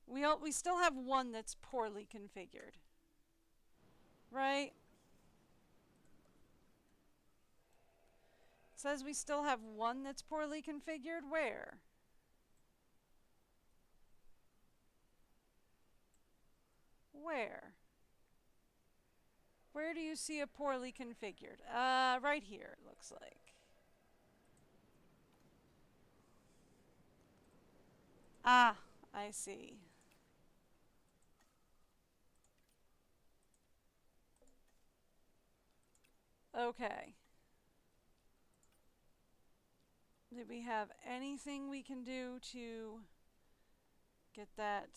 [SPEAKER 1] We still have one that's poorly configured, right? It says we still have one that's poorly configured. Where? Where? Where do you see a poorly configured? Right here, it looks like. Ah, I see. Okay. Do we have anything we can do to get that?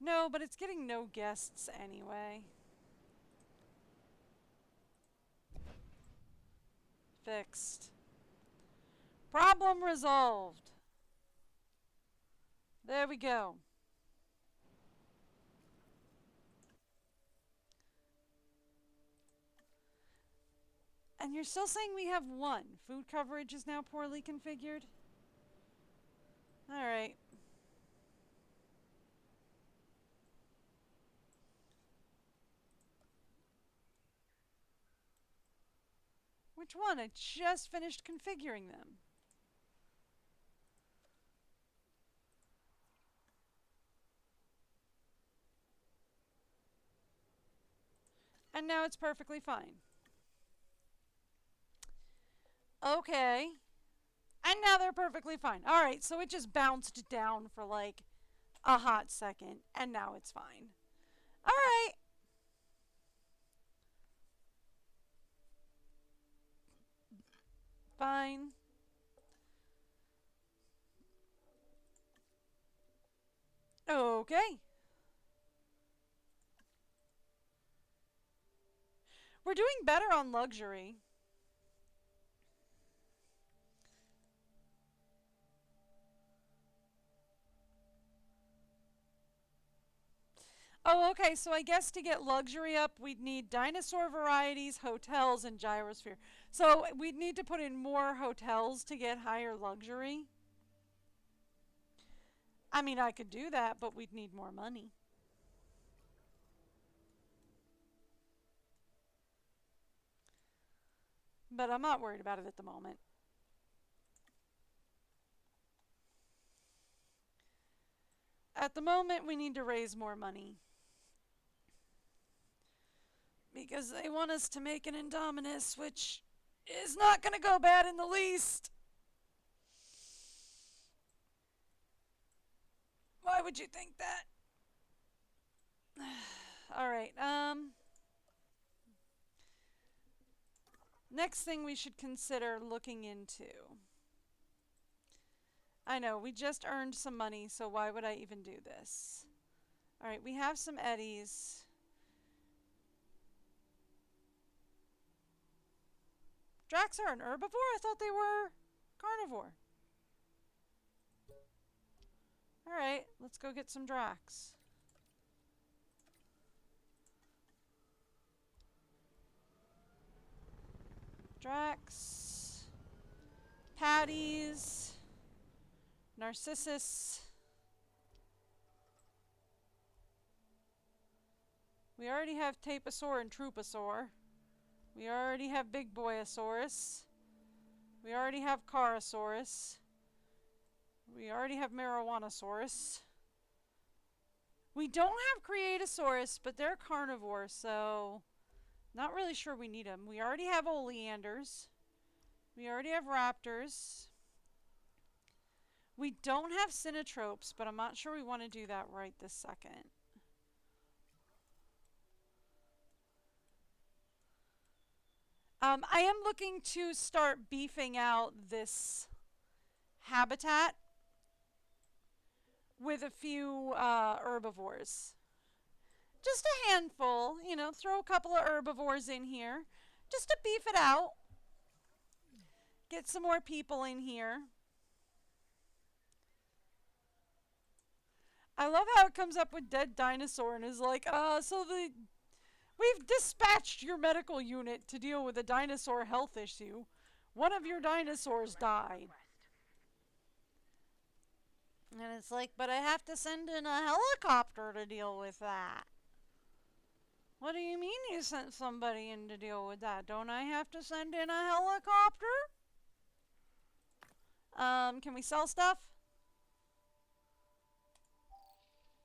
[SPEAKER 1] No, but it's getting no guests anyway. Fixed. Problem resolved. There we go. And you're still saying we have one. Food coverage is now poorly configured? Alright. Which one? I just finished configuring them. And now it's perfectly fine. Okay. And now they're perfectly fine. Alright, so it just bounced down for like a hot second, and now it's fine. Alright. Fine. Okay. We're doing better on luxury. Oh, okay, so I guess to get luxury up, we'd need dinosaur varieties, hotels, and gyrosphere. So we'd need to put in more hotels to get higher luxury. I mean, I could do that, but we'd need more money. But I'm not worried about it at the moment. At the moment, we need to raise more money. Because they want us to make an indominus, which is not going to go bad in the least. Why would you think that? Alright, next thing we should consider looking into. I know, we just earned some money, so why would I even do this? Alright, we have some eddies. Dracs are an herbivore? I thought they were carnivore. Alright, let's go get some Dracs. Dracs. Patties. Narcissus. We already have Taposaur and Trouposaur. We already have Big Boyosaurus. We already have Carasaurus. We already have Marijuanasaurus. We don't have Creatosaurus, but they're carnivore, so not really sure we need them. We already have oleanders. We already have raptors. We don't have cinetropes, but I'm not sure we want to do that right this second. I am looking to start beefing out this habitat with a few herbivores. Just a handful, you know, throw a couple of herbivores in here just to beef it out. Get some more people in here. I love how it comes up with dead dinosaur and is like, we've dispatched your medical unit to deal with a dinosaur health issue. One of your dinosaurs died. And it's like, but I have to send in a helicopter to deal with that. What do you mean you sent somebody in to deal with that? Don't I have to send in a helicopter? Can we sell stuff?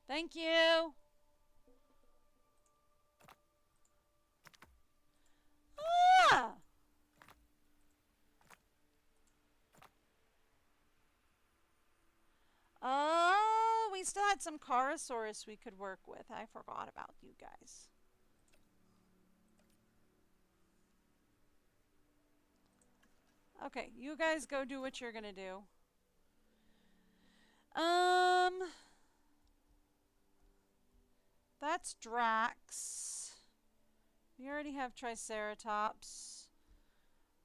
[SPEAKER 1] Thank you. Oh, yeah. Oh, we still had some Carosaurus we could work with. I forgot about you guys. Okay, you guys go do what you're gonna do. That's Drax. We already have Triceratops.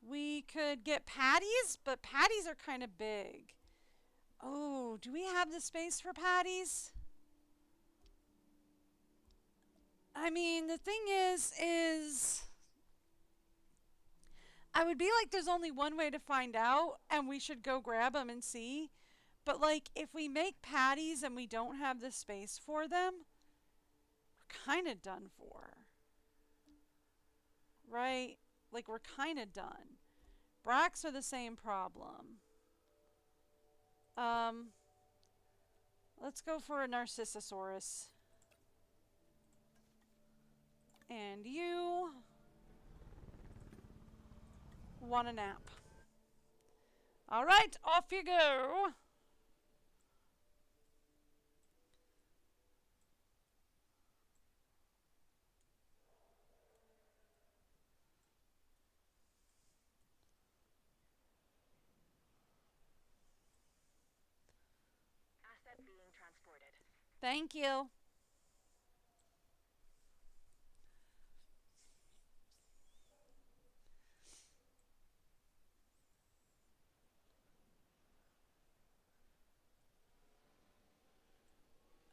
[SPEAKER 1] We could get patties, but patties are kind of big. Oh, do we have the space for patties? I mean, the thing is I would be like, there's only one way to find out, and we should go grab them and see. But like, if we make patties and we don't have the space for them, we're kind of done for. Right? Like, we're kind of done. Brax are the same problem. Let's go for a Narcissosaurus. And you want a nap. All right, off you go.
[SPEAKER 2] Asset being transported.
[SPEAKER 1] Thank you.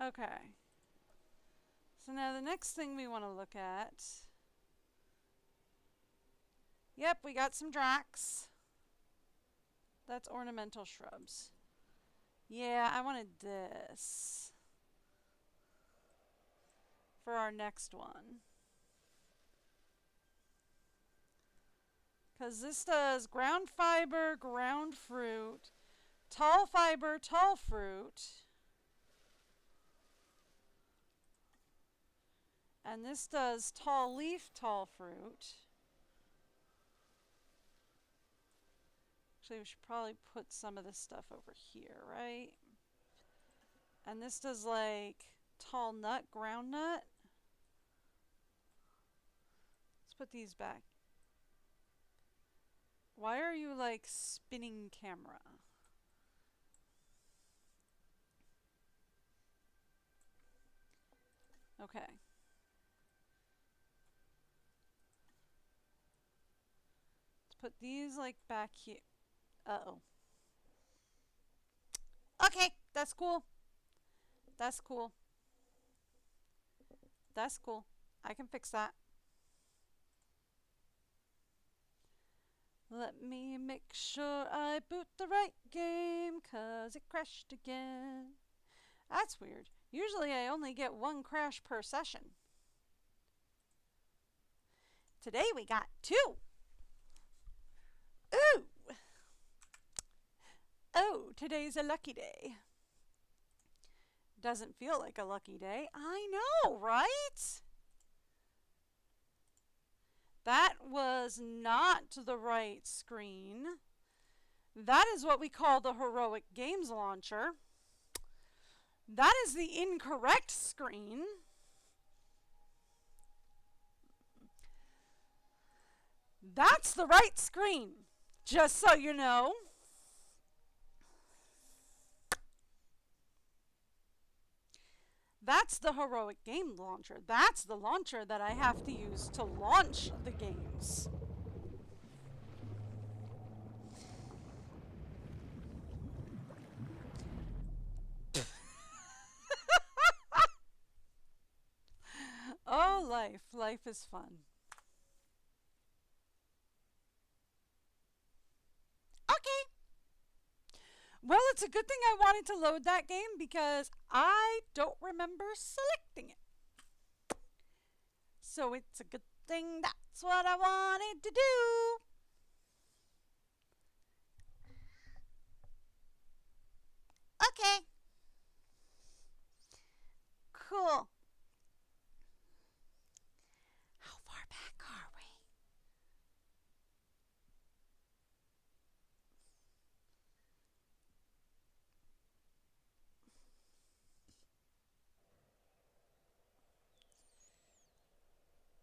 [SPEAKER 1] Okay. So now the next thing we want to look at. Yep, we got some Drax. That's ornamental shrubs. Yeah, I wanted this for our next one. Because this does ground fiber, ground fruit, tall fiber, tall fruit. And this does tall leaf, tall fruit. Actually, we should probably put some of this stuff over here, right? And this does like tall nut, ground nut. Let's put these back. Why are you like spinning camera? Okay. Let's put these like back here. Uh-oh. Okay, that's cool. That's cool. That's cool. I can fix that. Let me make sure I boot the right game, 'cause it crashed again. That's weird. Usually I only get one crash per session. Today we got 2. Ooh! Oh, today's a lucky day. Doesn't feel like a lucky day. I know, right? That was not the right screen. That is what we call the Heroic Games Launcher. That is the incorrect screen. That's the right screen, just so you know. That's the heroic game launcher. That's the launcher that I have to use to launch the games. Oh, life. Life is fun. Okay. Well, it's a good thing I wanted to load that game because I don't remember selecting it. So it's a good thing that's what I wanted to do. Okay. Cool. How far back are we?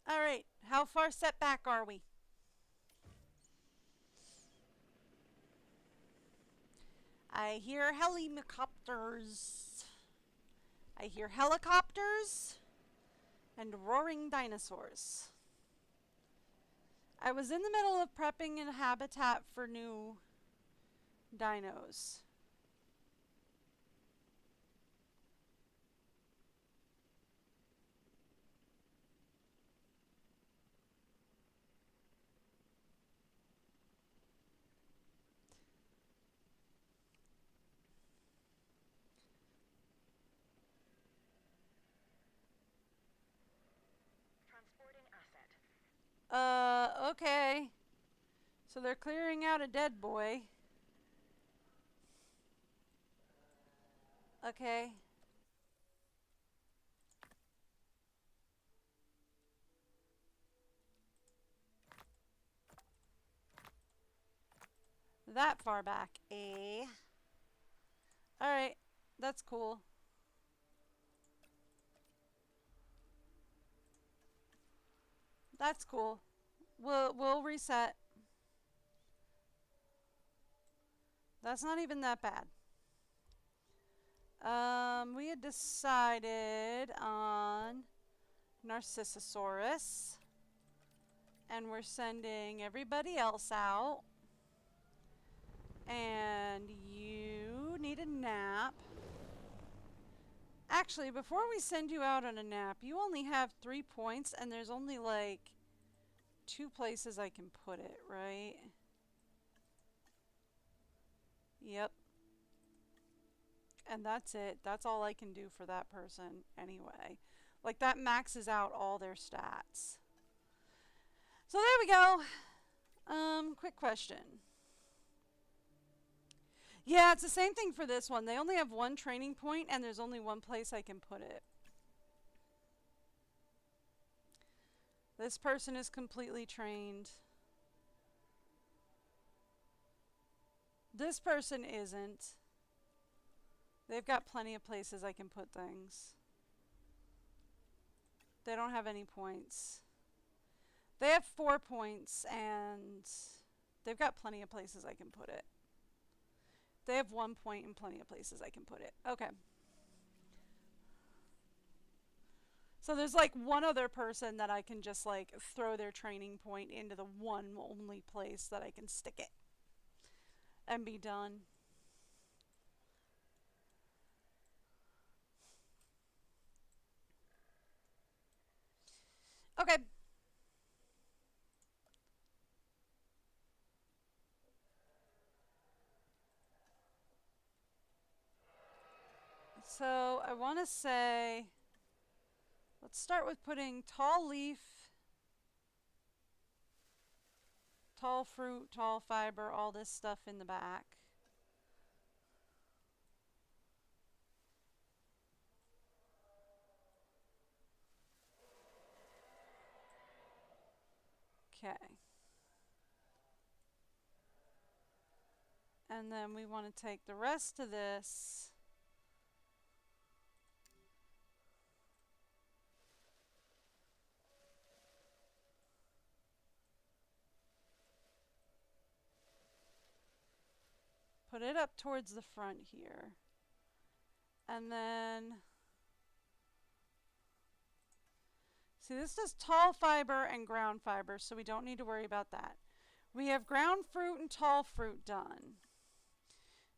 [SPEAKER 1] All right. How far set back are we? I hear helicopters. I hear helicopters and roaring dinosaurs. I was in the middle of prepping a habitat for new dinos.
[SPEAKER 2] Transporting asset.
[SPEAKER 1] Okay. So they're clearing out a dead boy. Okay. That far back, eh? Alright, that's cool. That's cool. We'll reset. That's not even that bad. We had decided on Narcissosaurus. And we're sending everybody else out. And you need a nap. Actually, before we send you out on a nap, you only have 3 points, and there's only like 2 places I can put it, right? Yep. And that's it. That's all I can do for that person anyway. Like, that maxes out all their stats. So there we go. Quick question. Yeah, it's the same thing for this one. They only have 1 training point, and there's only 1 place I can put it. This person is completely trained. This person isn't. They've got plenty of places I can put things. They don't have any points. They have 4 points, and they've got plenty of places I can put it. They have 1 point and plenty of places I can put it. Okay. So there's like 1 other person that I can just like throw their training point into the 1 only place that I can stick it. And be done. Okay. So I want to say, let's start with putting tall leaf, tall fruit, tall fiber, all this stuff in the back. Okay. And then we want to take the rest of this put it up towards the front here. And then See, this does tall fiber and ground fiber, so we don't need to worry about that. We have ground fruit and tall fruit done.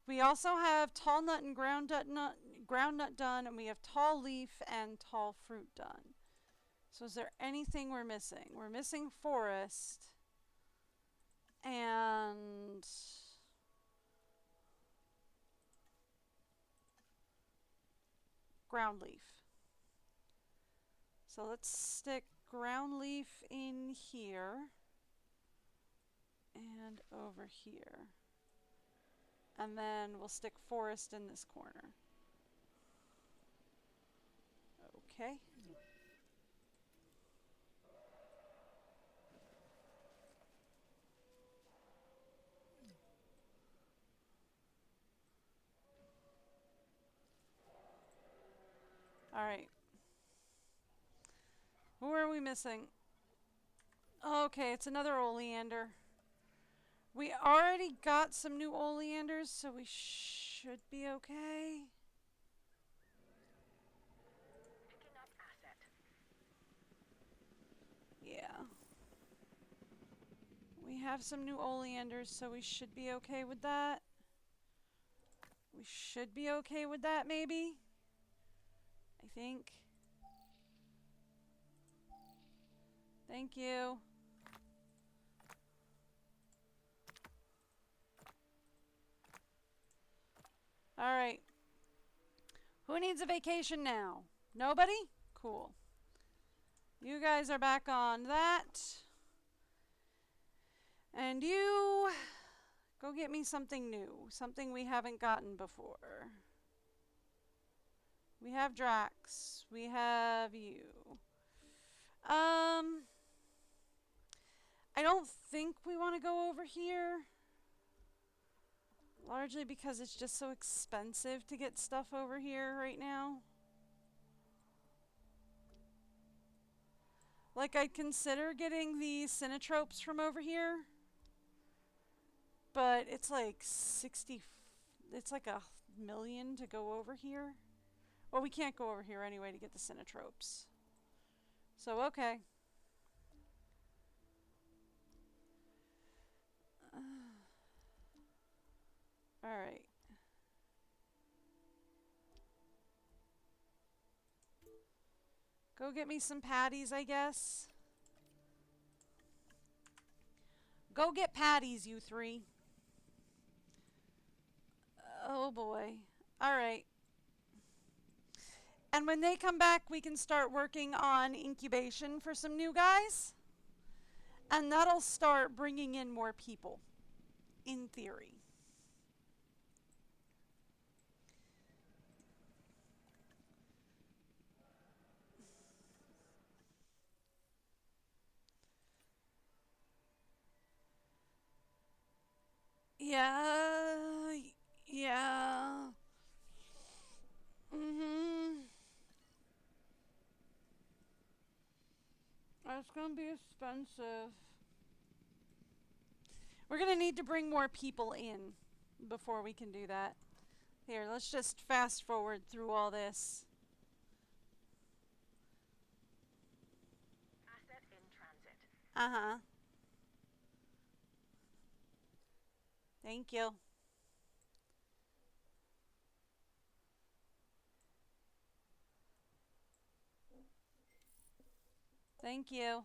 [SPEAKER 1] We also have tall nut and ground nut done, and we have tall leaf and tall fruit done. So is there anything we're missing? We're missing forest and ground leaf. So let's stick ground leaf in here and over here. And then we'll stick forest in this corner. Okay. All right. Who are we missing? Okay, it's another oleander. We already got some new oleanders, so we should be okay.
[SPEAKER 2] Picking up asset.
[SPEAKER 1] Yeah. We have some new oleanders, so we should be okay with that. We should be okay with that, maybe. I think. Thank you. All right. Who needs a vacation now? Nobody? Cool. You guys are back on that. And you go get me something new, something we haven't gotten before. We have Drax. We have you. I don't think we want to go over here. Largely because it's just so expensive to get stuff over here right now. Like, I'd consider getting the Cinetropes from over here. But it's like 60... It's like $1 million to go over here. Well, we can't go over here anyway to get the Cinetropes. So, okay. Alright. Go get me some patties, I guess. Go get patties, you three. Oh boy. Alright. And when they come back, we can start working on incubation for some new guys. And that'll start bringing in more people, in theory. Yeah. Yeah. That's gonna be expensive. We're gonna need to bring more people in before we can do that. Here, let's just fast forward through all this.
[SPEAKER 2] Asset in transit.
[SPEAKER 1] Uh-huh. Thank you. Thank you.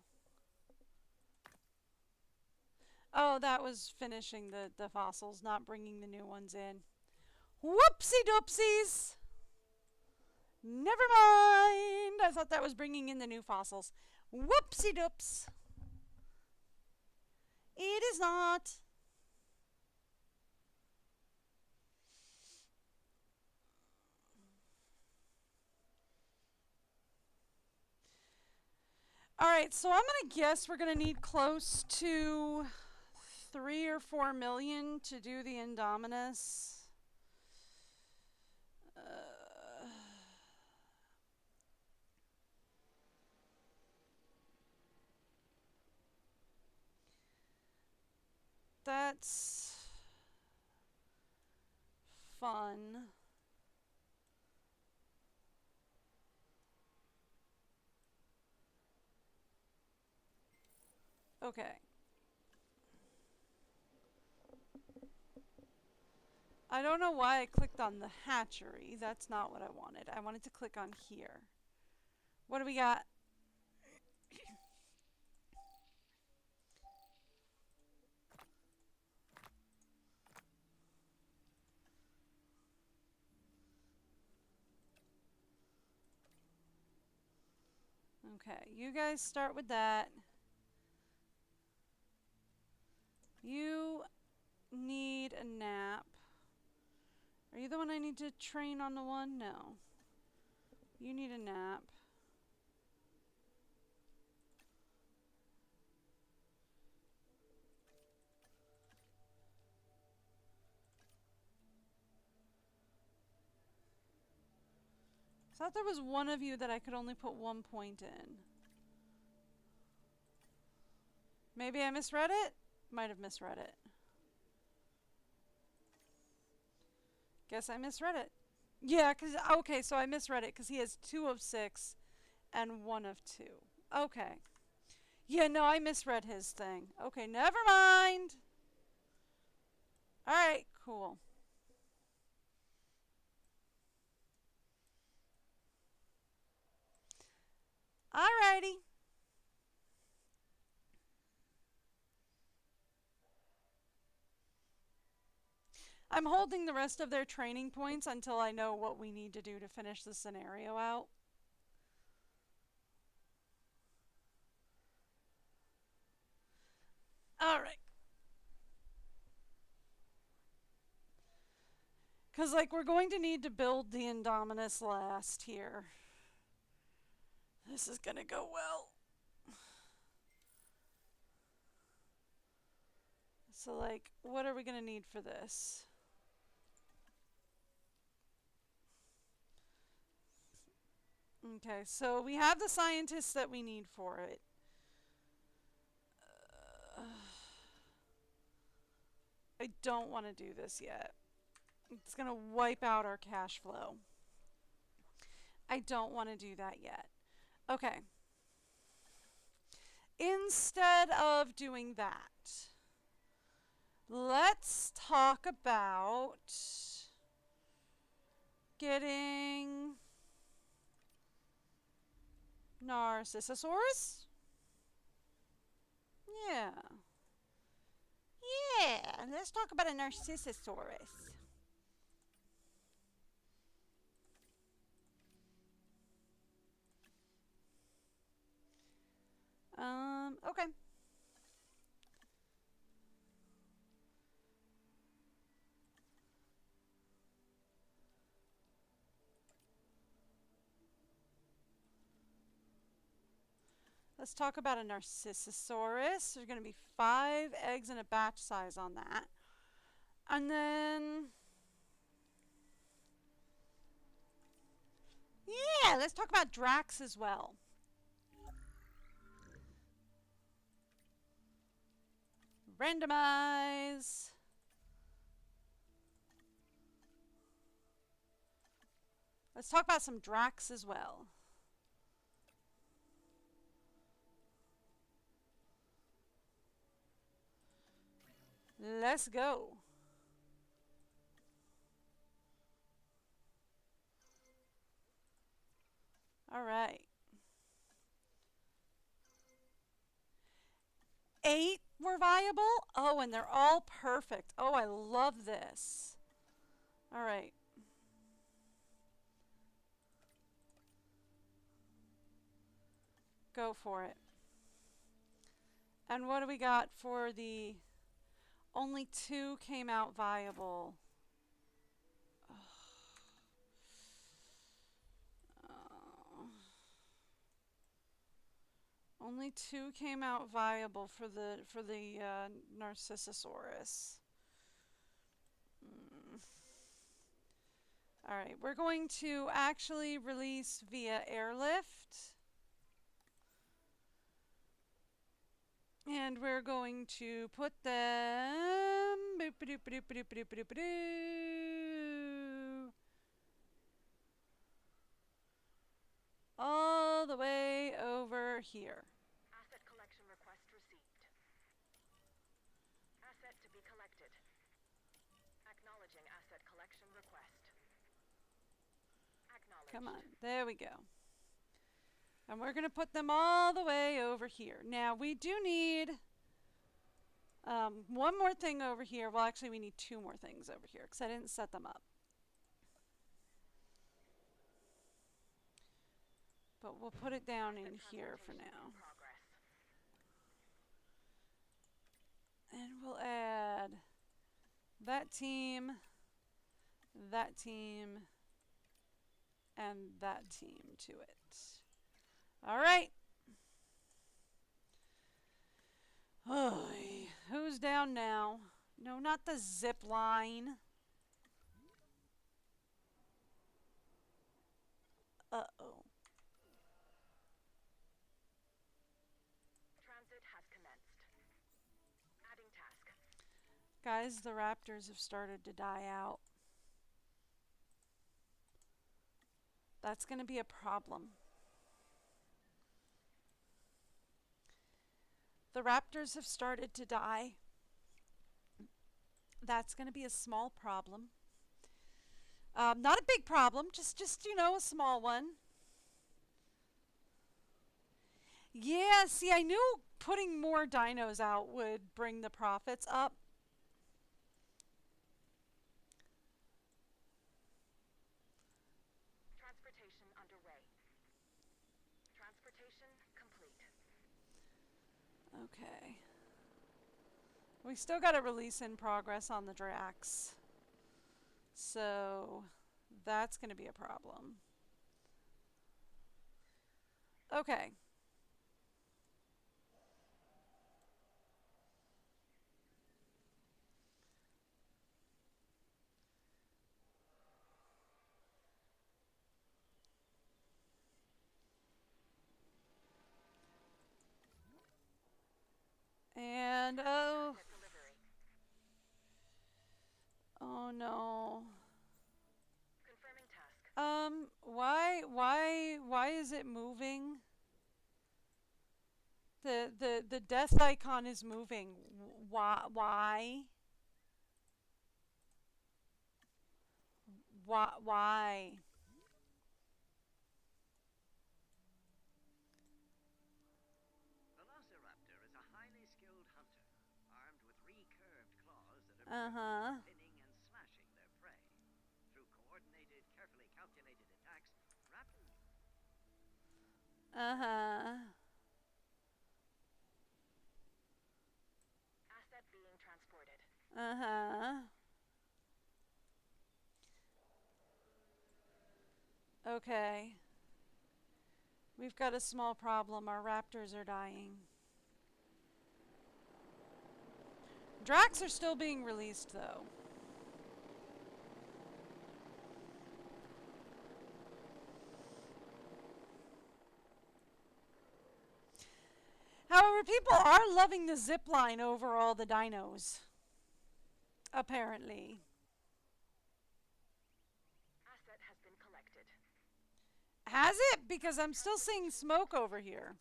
[SPEAKER 1] Oh, that was finishing the fossils, not bringing the new ones in. Whoopsie doopsies! Never mind! I thought that was bringing in the new fossils. Whoopsie doops! It is not. Alright, so I'm going to guess we're going to need close to 3 or 4 million to do the indominus. That's fun. Okay. I don't know why I clicked on the hatchery. That's not what I wanted. I wanted to click on here. What do we got? Okay, you guys start with that. You need a nap. Are you the one I need to train on the one? No. You need a nap. I thought there was one of you that I could only put 1 point in. Maybe I misread it? Might have misread it. Guess I misread it. Yeah, okay, so I misread it because he has 2 of 6 and 1 of 2. Okay. Yeah, no, I misread his thing. Okay, never mind. Alright, cool. Alrighty. I'm holding the rest of their training points until I know what we need to do to finish the scenario out. Alright. Because, like, we're going to need to build the indominus last here. This is going to go well. So, like, what are we going to need for this? Okay, so we have the scientists that we need for it. I don't want to do this yet. It's going to wipe out our cash flow. I don't want to do that yet. Okay. Instead of doing that, let's talk about getting Narcissosaurus? Yeah. Yeah, let's talk about a Narcissosaurus. Okay. Let's talk about a Narcissosaurus. There's going to be 5 eggs and a batch size on that. And then... yeah, let's talk about Drax as well. Randomize. Let's talk about some Drax as well. Let's go. All right. 8 were viable. Oh, and they're all perfect. Oh, I love this. All right. Go for it. And what do we got for the... only 2 came out viable. Only 2 came out viable for the Narcissosaurus. All right, we're going to actually release via airlift. And we're going to put them all the way over here.
[SPEAKER 2] Asset collection request received.
[SPEAKER 1] Come on. There we go. And we're going to put them all the way over here. Now, we do need one more thing over here. Well, actually, we need two more things over here because I didn't set them up. But we'll put it down in here for now. And we'll add that team, and that team to it. All right. Oy, who's down now? No, not the zip line. Uh-oh.
[SPEAKER 2] Transit has commenced. Adding task.
[SPEAKER 1] Guys, the raptors have started to die out. That's going to be a problem. The raptors have started to die. That's going to be a small problem. Not a big problem, just you know, a small one. Yeah, see, I knew putting more dinos out would bring the profits up.
[SPEAKER 2] Transportation underway. Transportation complete.
[SPEAKER 1] Okay. We still got a release in progress on the Drax. So that's going to be a problem. Okay. And oh no.
[SPEAKER 2] Confirming task.
[SPEAKER 1] Why is it moving? The death icon is moving. Why? Why?
[SPEAKER 5] Velociraptor is a highly skilled hunter, armed with recurved claws that are pinning and slashing their prey. Through coordinated, carefully calculated attacks, raptors...
[SPEAKER 2] Asset being transported.
[SPEAKER 1] Okay. We've got a small problem. Our raptors are dying. Drax are still being released, though. However, people are loving the zip line over all the dinos. Apparently.
[SPEAKER 2] Asset has been collected.
[SPEAKER 1] Has it? Because I'm still seeing smoke over here.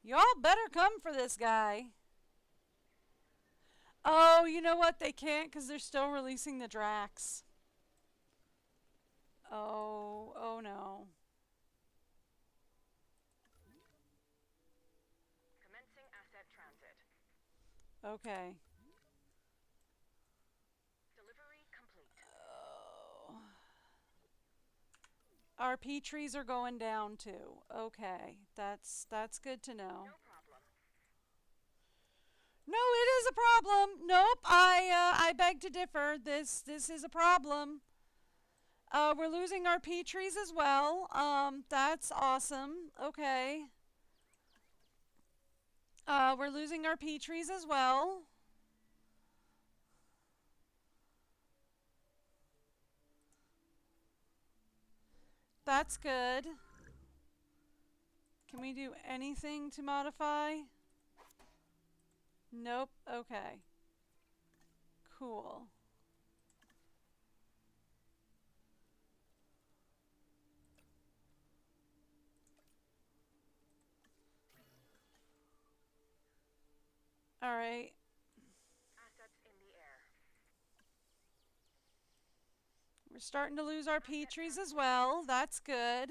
[SPEAKER 1] Y'all better come for this guy. Oh, you know what? They can't because they're still releasing the Drax. Oh no.
[SPEAKER 2] Commencing asset transit.
[SPEAKER 1] Okay.
[SPEAKER 2] Delivery complete.
[SPEAKER 1] Oh. Our P trees are going down too. Okay, that's good to know.
[SPEAKER 2] No problem.
[SPEAKER 1] No, it is a problem. Nope, I beg to differ. This is a problem. We're losing our P trees as well. That's awesome. Okay. We're losing our P trees as well. That's good. Can we do anything to modify? Nope. Okay. Cool. All right.
[SPEAKER 2] Assets in the air.
[SPEAKER 1] We're starting to lose our Petries as well. That's good.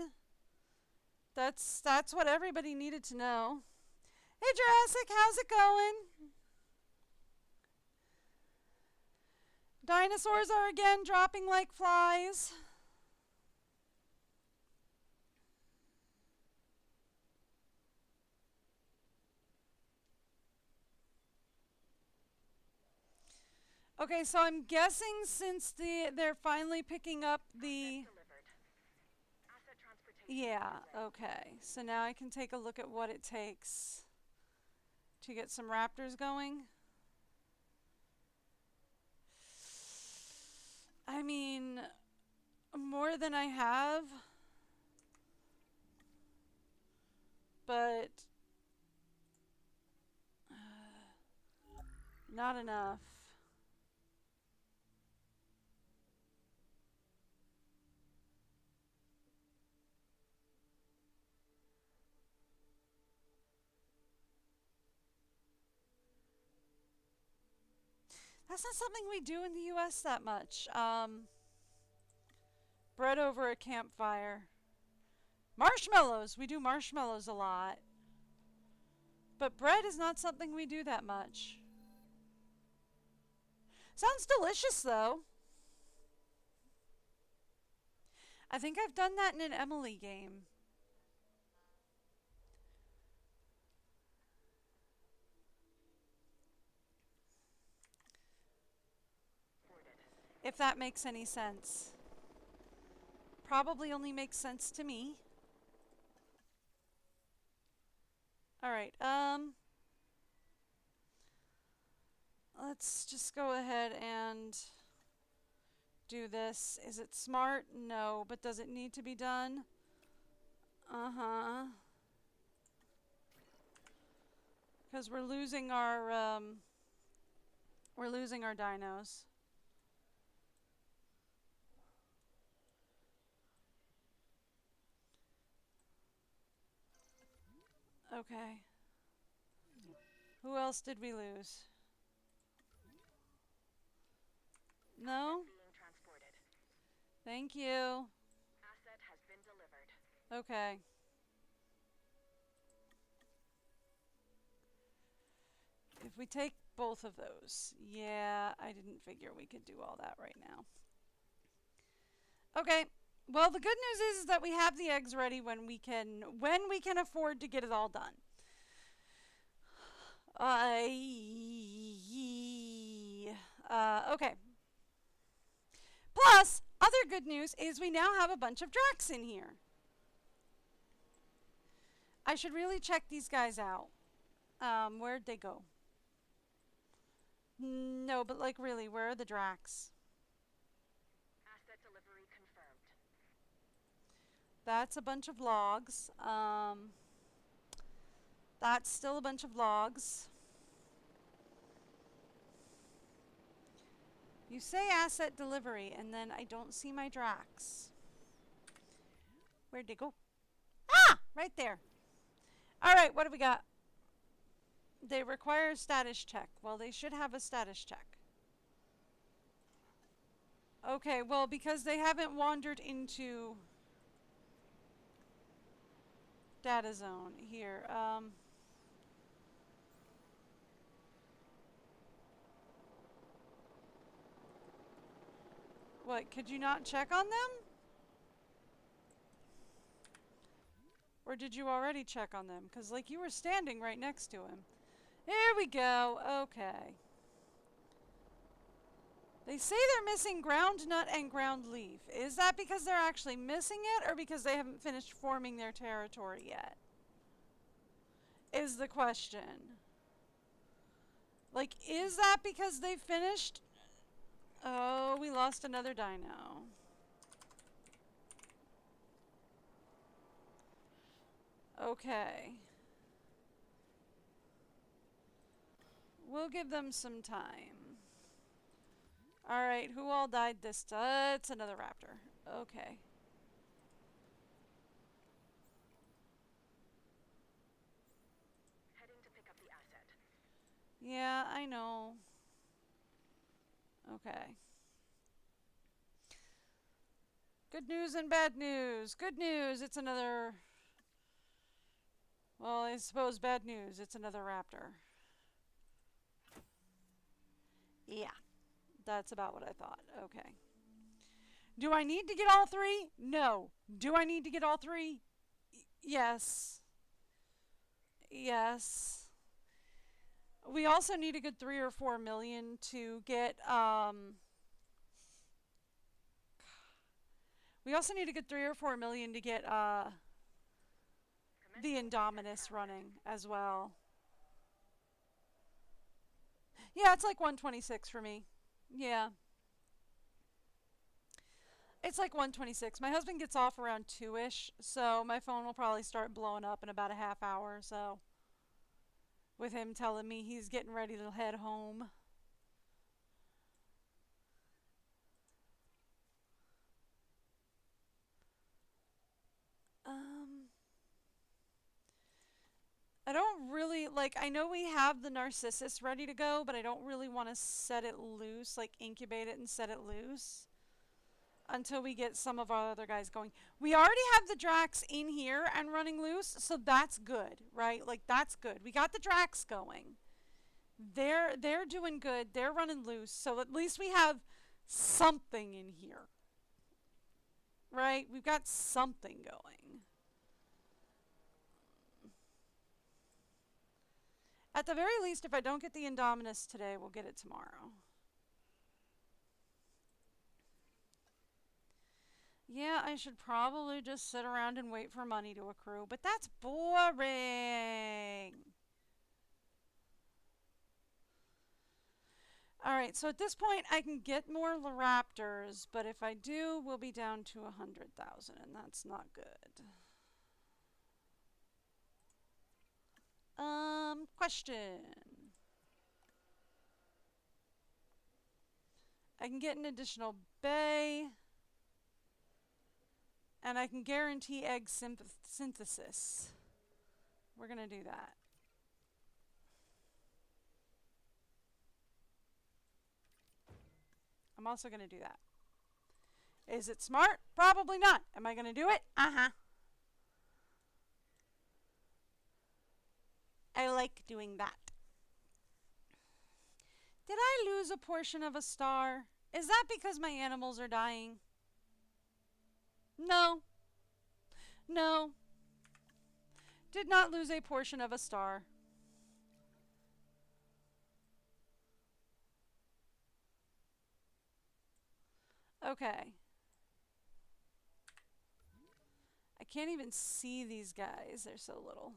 [SPEAKER 1] That's what everybody needed to know. Hey Jurassic, how's it going? Dinosaurs are again dropping like flies. Okay, so I'm guessing since they're finally picking up the...
[SPEAKER 2] Asset transportation.
[SPEAKER 1] Yeah, okay. So now I can take a look at what it takes to get some raptors going. I mean, more than I have, but not enough. That's not something we do in the US that much. Bread over a campfire. Marshmallows. We do marshmallows a lot. But bread is not something we do that much. Sounds delicious, though. I think I've done that in an Emily game. If that makes any sense. Probably only makes sense to me. Alright, let's just go ahead and do this. Is it smart? No, but does it need to be done? Uh-huh. Because we're losing our dinos. Okay. Who else did we lose? No?
[SPEAKER 2] Being transported.
[SPEAKER 1] Thank you.
[SPEAKER 2] Asset has been delivered.
[SPEAKER 1] Okay. If we take both of those. Yeah, I didn't figure we could do all that right now. Okay. Well, the good news is that we have the eggs ready when we can afford to get it all done. Okay. Plus, other good news is we now have a bunch of Dracs in here. I should really check these guys out. Where'd they go? No, but like really, where are the Dracs?
[SPEAKER 2] Asset delivery confirmed.
[SPEAKER 1] That's a bunch of logs. That's still a bunch of logs. You say asset delivery, and then I don't see my Dracs. Where'd they go? Ah! Right there. Alright, what do we got? They require a status check. Well, they should have a status check. Okay, well, because they haven't wandered into data zone here. What, could you not check on them? Or did you already check on them? Because, like, you were standing right next to him. There we go. Okay. They say they're missing ground nut and ground leaf. Is that because they're actually missing it or because they haven't finished forming their territory yet? Is the question. Like, is that because they finished? Oh, we lost another dino. Okay. We'll give them some time. Alright, who all died this time? It's another raptor. Okay.
[SPEAKER 2] Heading to pick up the asset.
[SPEAKER 1] Yeah, I know. Okay. Good news and bad news. Good news, it's another... Well, I suppose bad news, it's another raptor. Yeah, that's about what I thought. Okay. Do I need to get all three? No. Do I need to get all three? Yes. Yes. We also need a good 3 or 4 million to get, we also need a good 3 or 4 million to get, the indominus running as well. Yeah, it's like 126 for me. Yeah. It's like 126. My husband gets off around 2-ish, so my phone will probably start blowing up in about a half hour or so. With him telling me he's getting ready to head home. I don't really, like, I know we have the Narcissus ready to go, but I don't really want to set it loose, like incubate it and set it loose until we get some of our other guys going. We already have the Drax in here and running loose, so that's good, right? Like, that's good. We got the Drax going. They're doing good. They're running loose, so at least we have something in here, right? We've got something going. At the very least, if I don't get the Indominus today, we'll get it tomorrow. Yeah, I should probably just sit around and wait for money to accrue, but that's boring. Alright, so at this point I can get more Raptors, but if I do, we'll be down to 100,000, and that's not good. Question. I can get an additional bay, and I can guarantee egg synthesis. We're going to do that. I'm also going to do that. Is it smart? Probably not. Am I going to do it? Uh-huh. I like doing that. Did I lose a portion of a star? Is that because my animals are dying? No. No. Did not lose a portion of a star. Okay. I can't even see these guys. They're so little.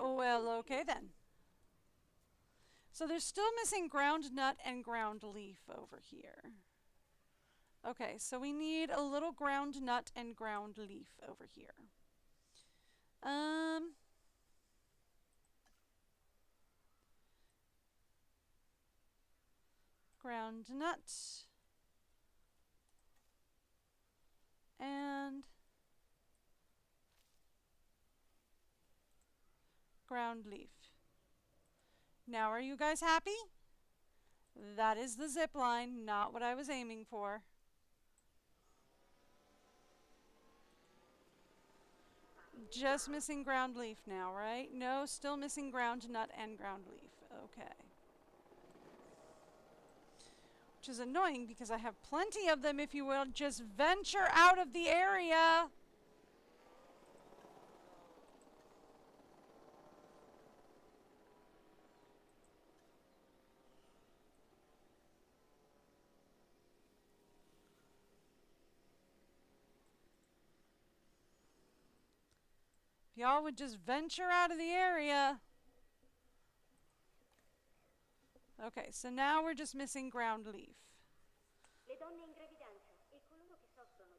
[SPEAKER 1] Oh, well, okay then. So they're still missing ground nut and ground leaf over here. Okay, so we need a little ground nut and ground leaf over here. Ground nut and ground leaf. Now, are you guys happy? That is the zip line, not what I was aiming for. Just missing ground leaf now, right? No, still missing ground nut and ground leaf. Okay. Which is annoying because I have plenty of them, if you will. Just venture out of the area. If y'all would just venture out of the area. Okay, so now we're just missing ground leaf.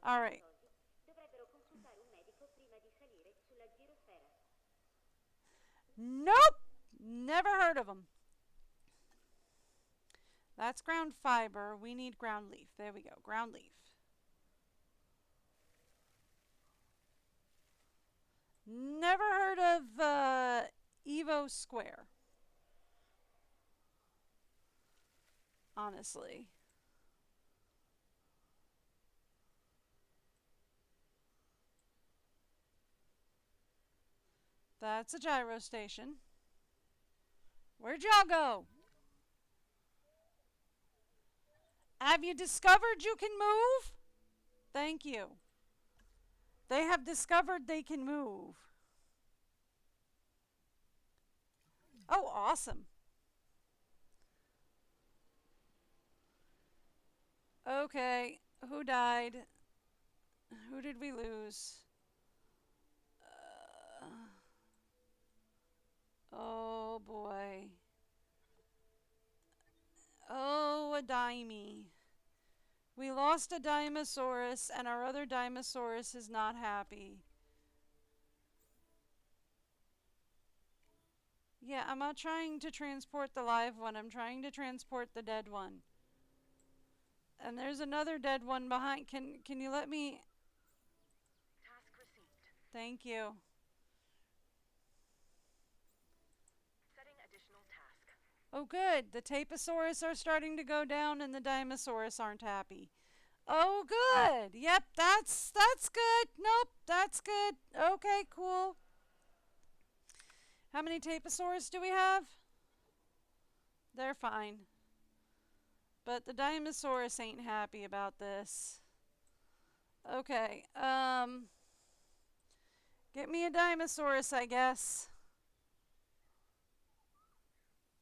[SPEAKER 1] Alright. Nope! Never heard of them. That's ground fiber. We need ground leaf. There we go. Ground leaf. Never heard of Evo Square. Honestly. That's a gyro station. Where'd y'all go? Have you discovered you can move? Thank you. They have discovered they can move. Oh, awesome. Okay, who died? Who did we lose? Oh boy. Oh, a dimey. We lost a Dinosaurus, and our other Dinosaurus is not happy. Yeah, I'm not trying to transport the live one. I'm trying to transport the dead one. And there's another dead one behind. Can you let me...
[SPEAKER 2] Task received.
[SPEAKER 1] Thank you.
[SPEAKER 2] Setting additional task.
[SPEAKER 1] Oh, good. The Taposaurus are starting to go down, and the Dinosaurus aren't happy. Oh, good. Yep, that's good. Nope, that's good. Okay, cool. How many Taposaurus do we have? They're fine. But the Dinosaurus ain't happy about this. Okay, get me a Dinosaurus, I guess.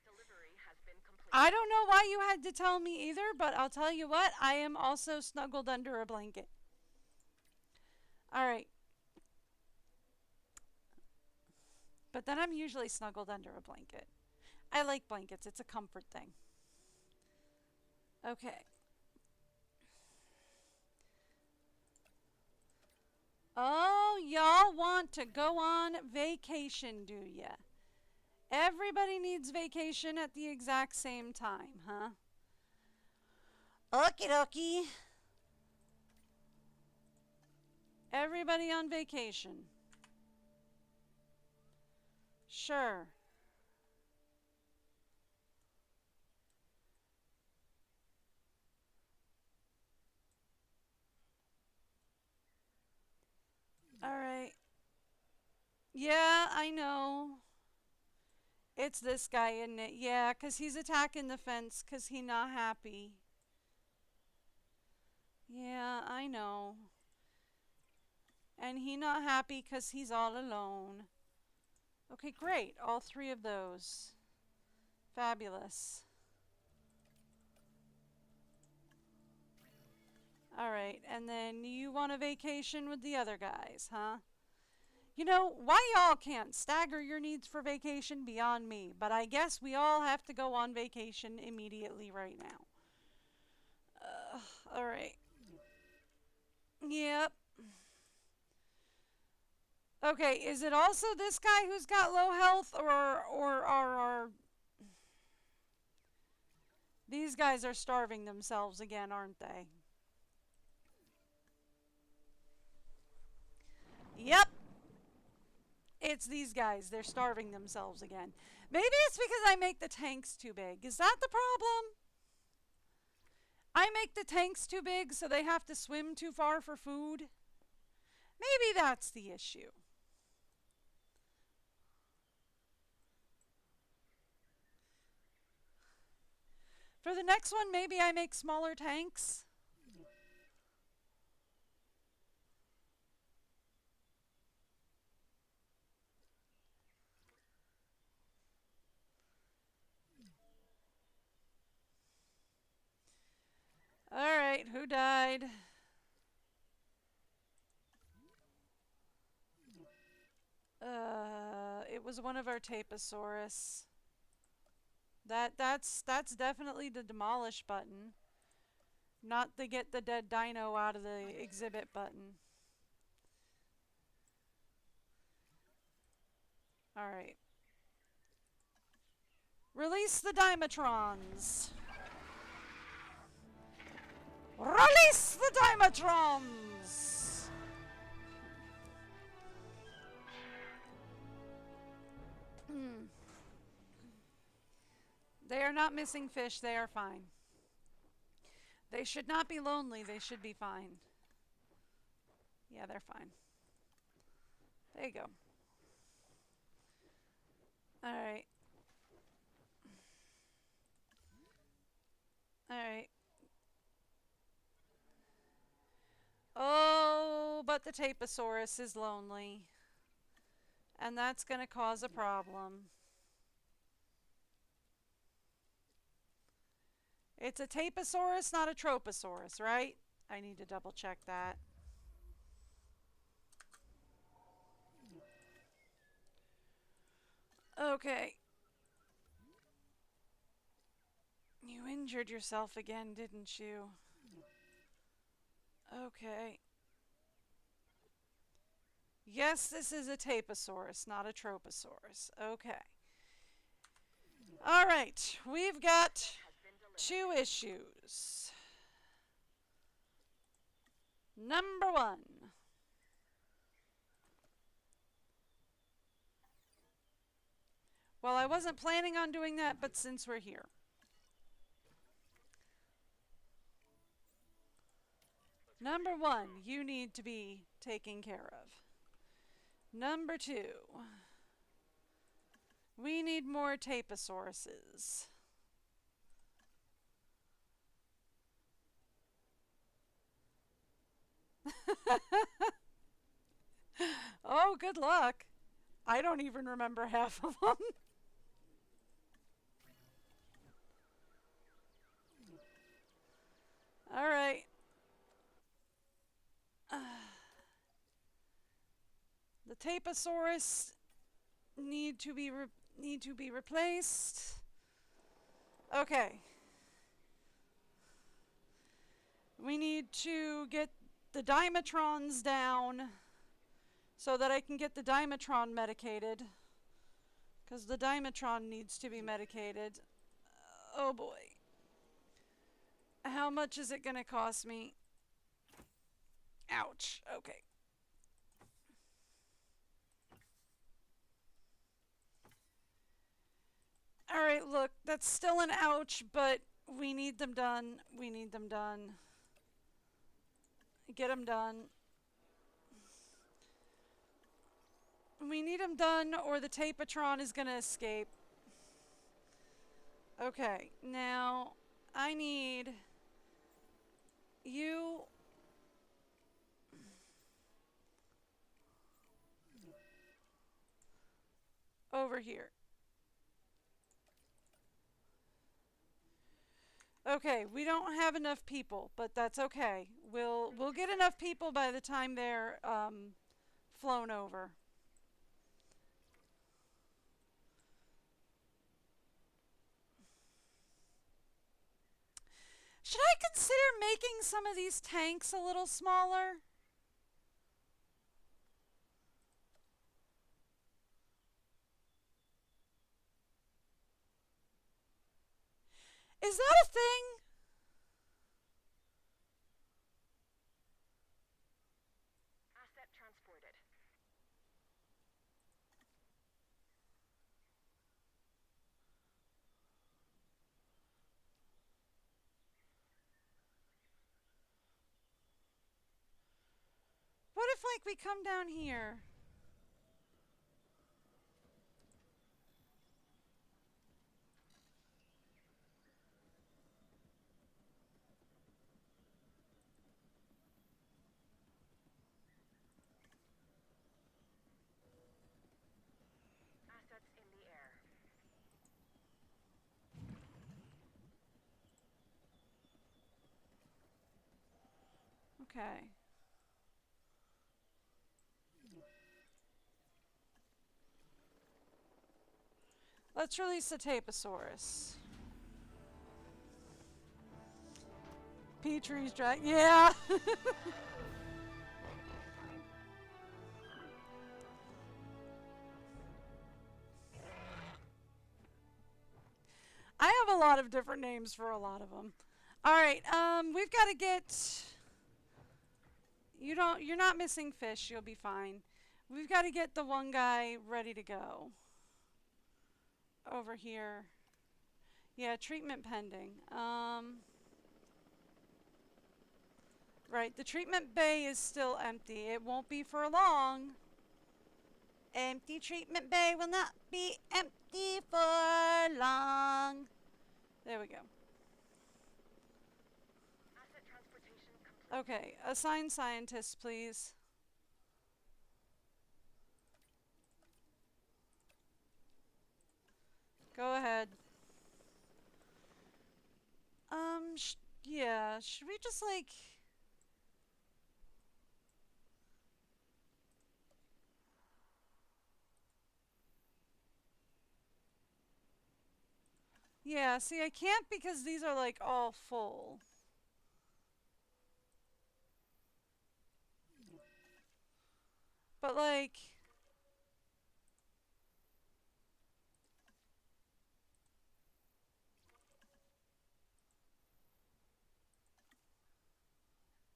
[SPEAKER 2] Delivery has been completed.
[SPEAKER 1] I don't know why you had to tell me either, but I'll tell you what, I am also snuggled under a blanket. Alright. But then I'm usually snuggled under a blanket. I like blankets, it's a comfort thing. Okay. Oh, y'all want to go on vacation, do ya? Everybody needs vacation at the exact same time, huh? Okie dokie. Everybody on vacation. Sure. Alright. Yeah, I know. It's this guy, isn't it? Yeah, 'cause he's attacking the fence 'cause he not happy. Yeah, I know. And he not happy 'cause he's all alone. Okay, great. All three of those. Fabulous. Alright, and then you want a vacation with the other guys, huh? You know, why y'all can't stagger your needs for vacation beyond me, but I guess we all have to go on vacation immediately right now. Alright. Yep. Okay, is it also this guy who's got low health, or are... These guys are starving themselves again, aren't they? Yep. It's these guys. They're starving themselves again. Maybe it's because I make the tanks too big. Is that the problem? I make the tanks too big so they have to swim too far for food? Maybe that's the issue. For the next one, maybe I make smaller tanks. Alright, who died? It was one of our Taposaurus. That's definitely the demolish button. Not the get the dead dino out of the exhibit button. Alright. Release the Dimatrons! Release the Dimatrons! They are not missing fish. They are fine. They should not be lonely. They should be fine. Yeah, they're fine. There you go. Alright. Alright. Oh, but the Taposaurus is lonely. And that's going to cause a problem. It's a Taposaurus, not a Troposaurus, right? I need to double check that. Okay. You injured yourself again, didn't you? Okay. Yes, this is a Taposaurus, not a Troposaurus. Okay. All right, we've got 2 issues. Number 1. Well, I wasn't planning on doing that, but since we're here. Number 1, you need to be taken care of. Number 2, we need more Taposauruses. Oh, good luck. I don't even remember half of them. All right. The Taposaurus need to be replaced. Okay. We need to get the Dimetrons down so that I can get the Dimetron medicated. Because the Dimetron needs to be medicated. Oh boy. How much is it going to cost me? Ouch. Okay. Alright, look, that's still an ouch, but we need them done. We need them done. Get them done. We need them done or the Tapatron is going to escape. Okay, now I need you over here. Okay, we don't have enough people, but that's okay. We'll get enough people by the time they're flown over. Should I consider making some of these tanks a little smaller? Is that a thing?
[SPEAKER 2] Asset transported.
[SPEAKER 1] What if, like, we come down here?
[SPEAKER 2] Assets in the air.
[SPEAKER 1] Okay. Let's release the Taposaurus. Petrie's drag. Yeah. I have a lot of different names for a lot of them. All right. We've got to get. You're not missing fish. You'll be fine. We've got to get the one guy ready to go. Over here. Yeah, treatment pending. Right, the treatment bay is still empty. It won't be for long. Empty treatment bay will not be empty for long. There we go.
[SPEAKER 2] Asset transportation complete.
[SPEAKER 1] Okay, assign scientists, please. Go ahead. Yeah, should we just like... Yeah, see, I can't because these are like all full. But like...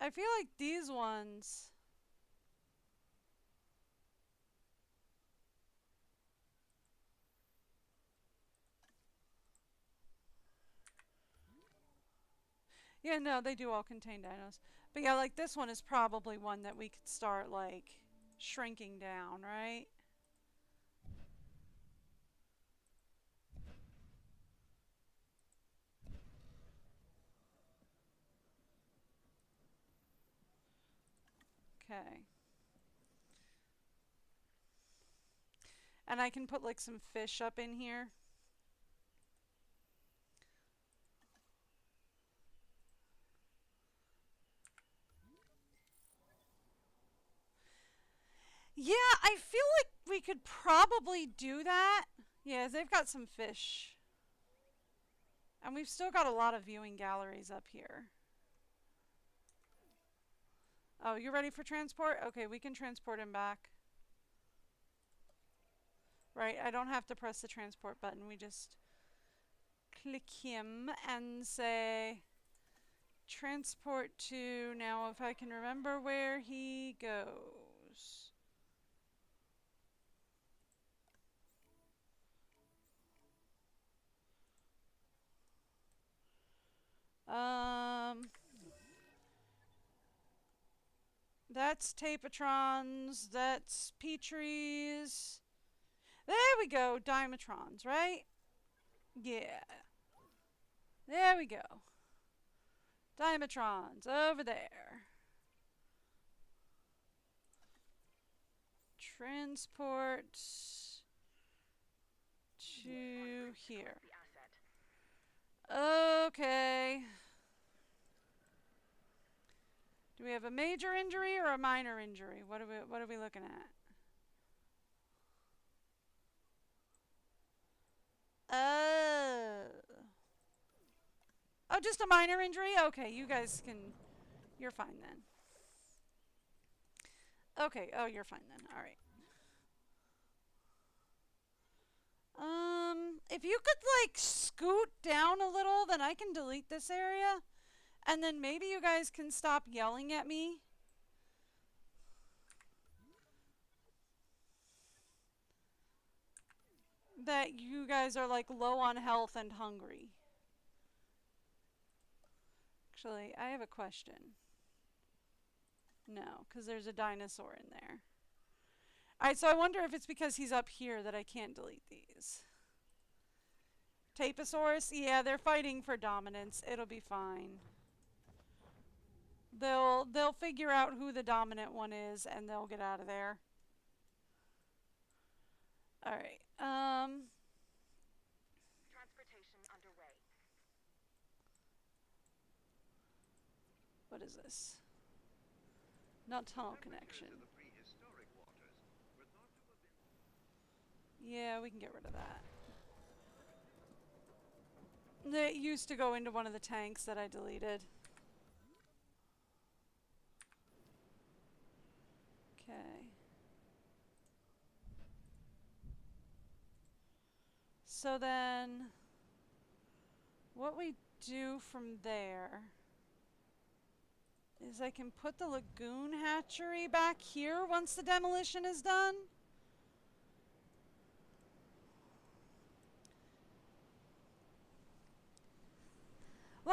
[SPEAKER 1] I feel like these ones... Yeah, no, they do all contain dinos. But yeah, like this one is probably one that we could start like shrinking down, right? Okay. And I can put like some fish up in here. Yeah, I feel like we could probably do that. Yeah, they've got some fish. And we've still got a lot of viewing galleries up here. Oh, you ready for transport? Okay, we can transport him back. Right, I don't have to press the transport button. We just click him and say transport to, now if I can remember where he goes. That's Tapetrons, that's Petries. There we go, Dimetrons, right? Yeah. There we go. Dimetrons, over there. Transport to here.
[SPEAKER 2] The asset.
[SPEAKER 1] Okay. Do we have a major injury or a minor injury? What are we looking at? Oh, just a minor injury? Okay, you guys can... You're fine then. Okay, oh, you're fine then. Alright. If you could, like, scoot down a little, then I can delete this area. And then maybe you guys can stop yelling at me. That you guys are, like, low on health and hungry. Actually, I have a question. No, because there's a dinosaur in there. Alright, so I wonder if it's because he's up here that I can't delete these. Taposaurus? Yeah, they're fighting for dominance. It'll be fine. They'll figure out who the dominant one is and they'll get out of there. Alright,
[SPEAKER 2] Transportation underway.
[SPEAKER 1] what is this? Not tunnel connection.
[SPEAKER 5] Temperatures of the prehistoric waters were thought to have been...
[SPEAKER 1] Yeah, we can get rid of that. It used to go into one of the tanks that I deleted. Okay. So then, what we do from there is I can put the lagoon hatchery back here once the demolition is done.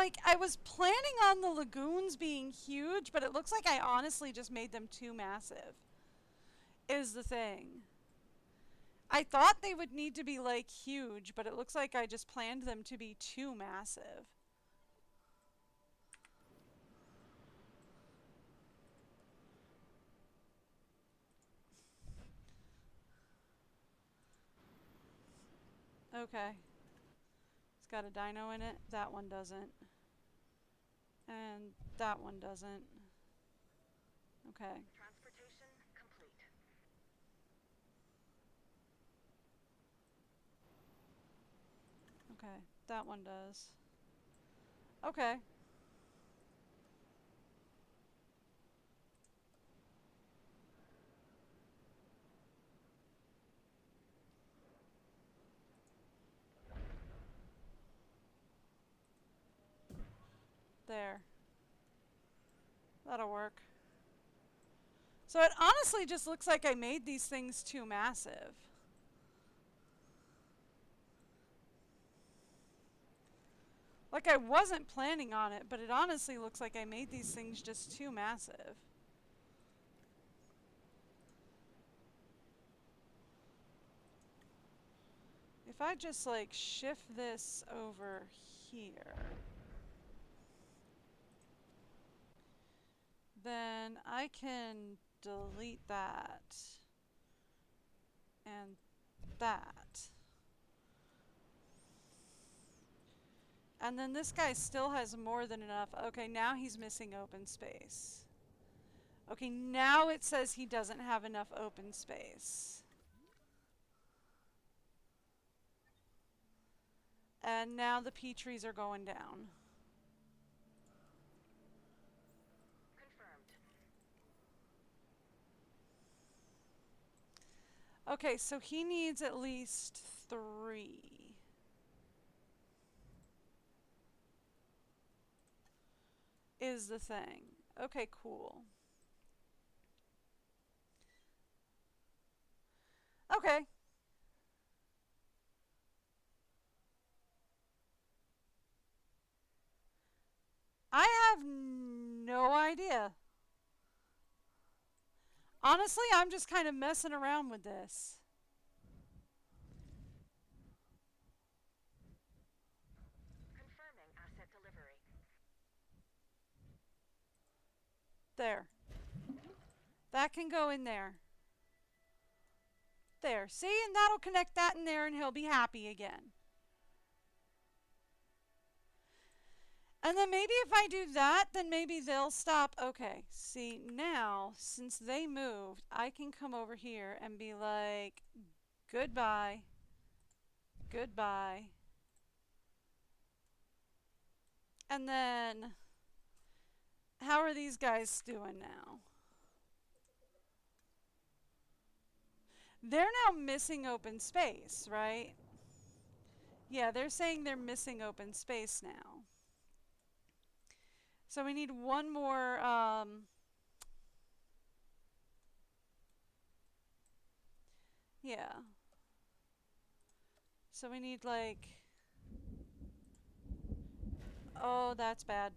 [SPEAKER 1] like, I was planning on the lagoons being huge, but it looks like I honestly just made them too massive. Is the thing. I thought they would need to be, like, huge, but it looks like I just planned them to be too massive. Okay. It's got a dino in it. That one doesn't. And that one doesn't. Okay.
[SPEAKER 2] Transportation complete.
[SPEAKER 1] Okay. That one does. Okay. There. That'll work. So it honestly just looks like I made these things too massive. Like I wasn't planning on it, but it honestly looks like I made these things just too massive. If I just like shift this over here, then I can delete that and that. And then this guy still has more than enough. Okay, now he's missing open space. Okay, now it says he doesn't have enough open space. And now the pea trees are going down.
[SPEAKER 2] Confirmed.
[SPEAKER 1] Okay, so he needs at least 3. Is the thing. Okay, cool. Okay. I have no idea. Honestly, I'm just kind of messing around with this.
[SPEAKER 2] Confirming asset delivery.
[SPEAKER 1] There. That can go in there. There. See? And that'll connect that in there and he'll be happy again. And then maybe if I do that, then maybe they'll stop. Okay. See, now, since they moved, I can come over here and be like, goodbye. Goodbye. And then, how are these guys doing now? They're now missing open space, right? Yeah, they're saying they're missing open space now. So we need one more, yeah. So we need like, oh, that's bad.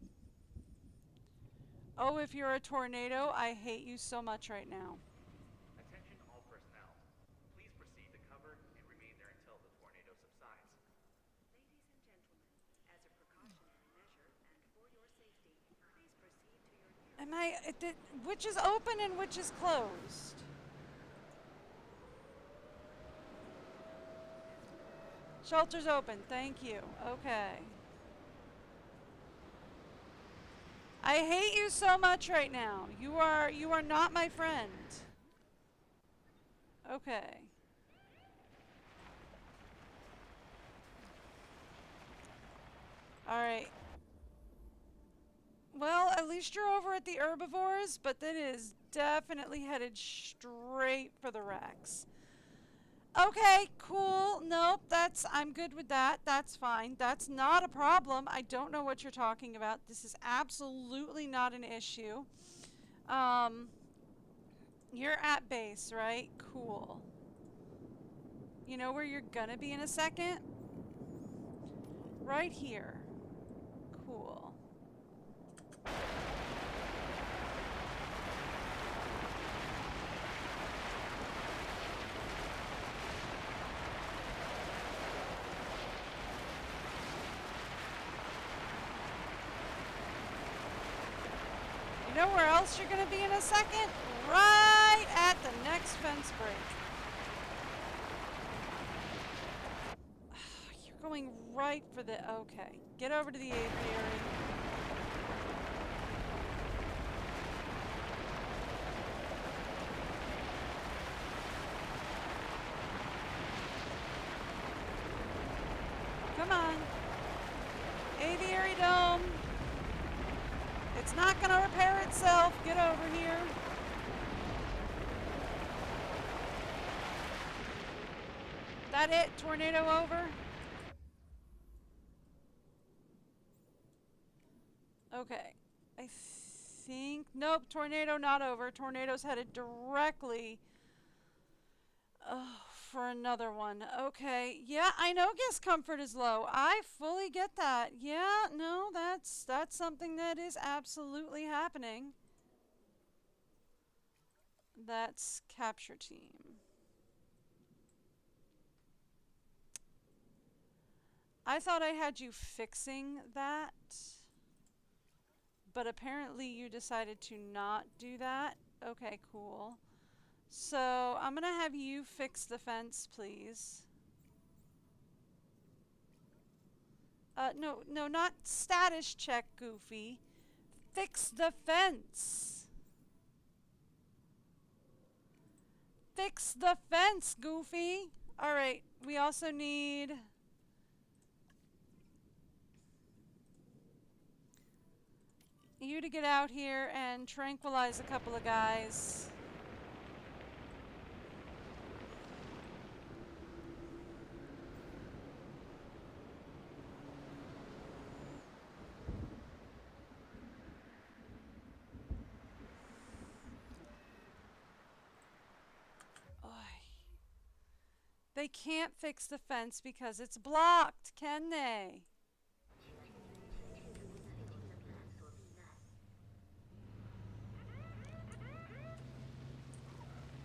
[SPEAKER 1] Oh, if you're a tornado, I hate you so much right now.
[SPEAKER 3] Attention all personnel. Please proceed to cover and remain there until the tornado subsides.
[SPEAKER 2] Ladies and gentlemen, as a precautionary measure and for your safety, please proceed to your nearest.
[SPEAKER 1] Which is open and which is closed? Shelter's open, thank you. Okay. I hate you so much right now. You are not my friend. Okay. Alright. Well, at least you're over at the herbivores, but that is definitely headed straight for the Rex. Okay, cool. Nope, I'm good with that. That's fine. That's not a problem. I don't know what you're talking about. This is absolutely not an issue. You're at base, right? Cool. You know where you're gonna be in a second? Right here. Cool. You know where else you're going to be in a second? Right at the next fence break. You're going right for the... Okay. Get over to the aviary. Come on. Aviary dome. It's not going to repair itself. Get over here. That it? Tornado over? Okay. I think... Nope, tornado not over. Tornado's headed directly for another one. Okay. Yeah, I know guest comfort is low. I fully get that. Yeah, no, that's something that is absolutely happening. That's capture team. I thought I had you fixing that, but apparently you decided to not do that. Okay, cool. So I'm going to have you fix the fence, please. No, not status check, Goofy. Fix the fence. Fix the fence, Goofy. All right, we also need... you to get out here and tranquilize a couple of guys. Oy. They can't fix the fence because it's blocked, can they?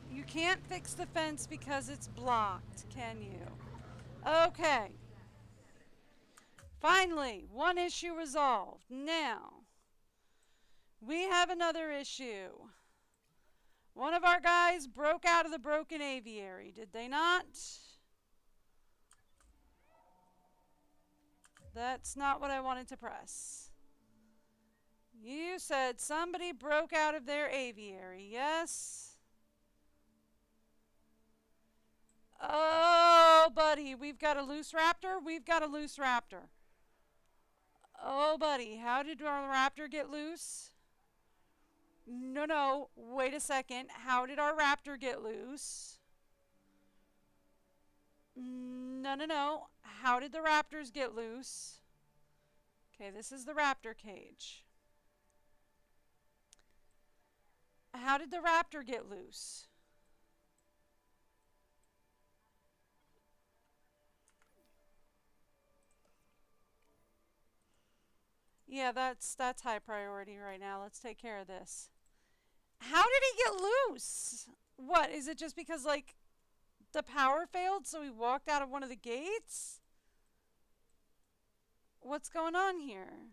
[SPEAKER 1] You can't fix the fence because it's blocked, can you? Okay. Finally, one issue resolved. Now, we have another issue. One of our guys broke out of the broken aviary, did they not? That's not what I wanted to press. You said somebody broke out of their aviary, yes? Oh, buddy, we've got a loose raptor. We've got a loose raptor. Oh, buddy, how did our raptor get loose? No, wait a second. How did our raptor get loose? No. How did the raptors get loose? Okay, this is the raptor cage. How did the raptor get loose? Yeah, that's high priority right now. Let's take care of this. How did he get loose? What, is it just because, like, the power failed so he walked out of one of the gates? What's going on here?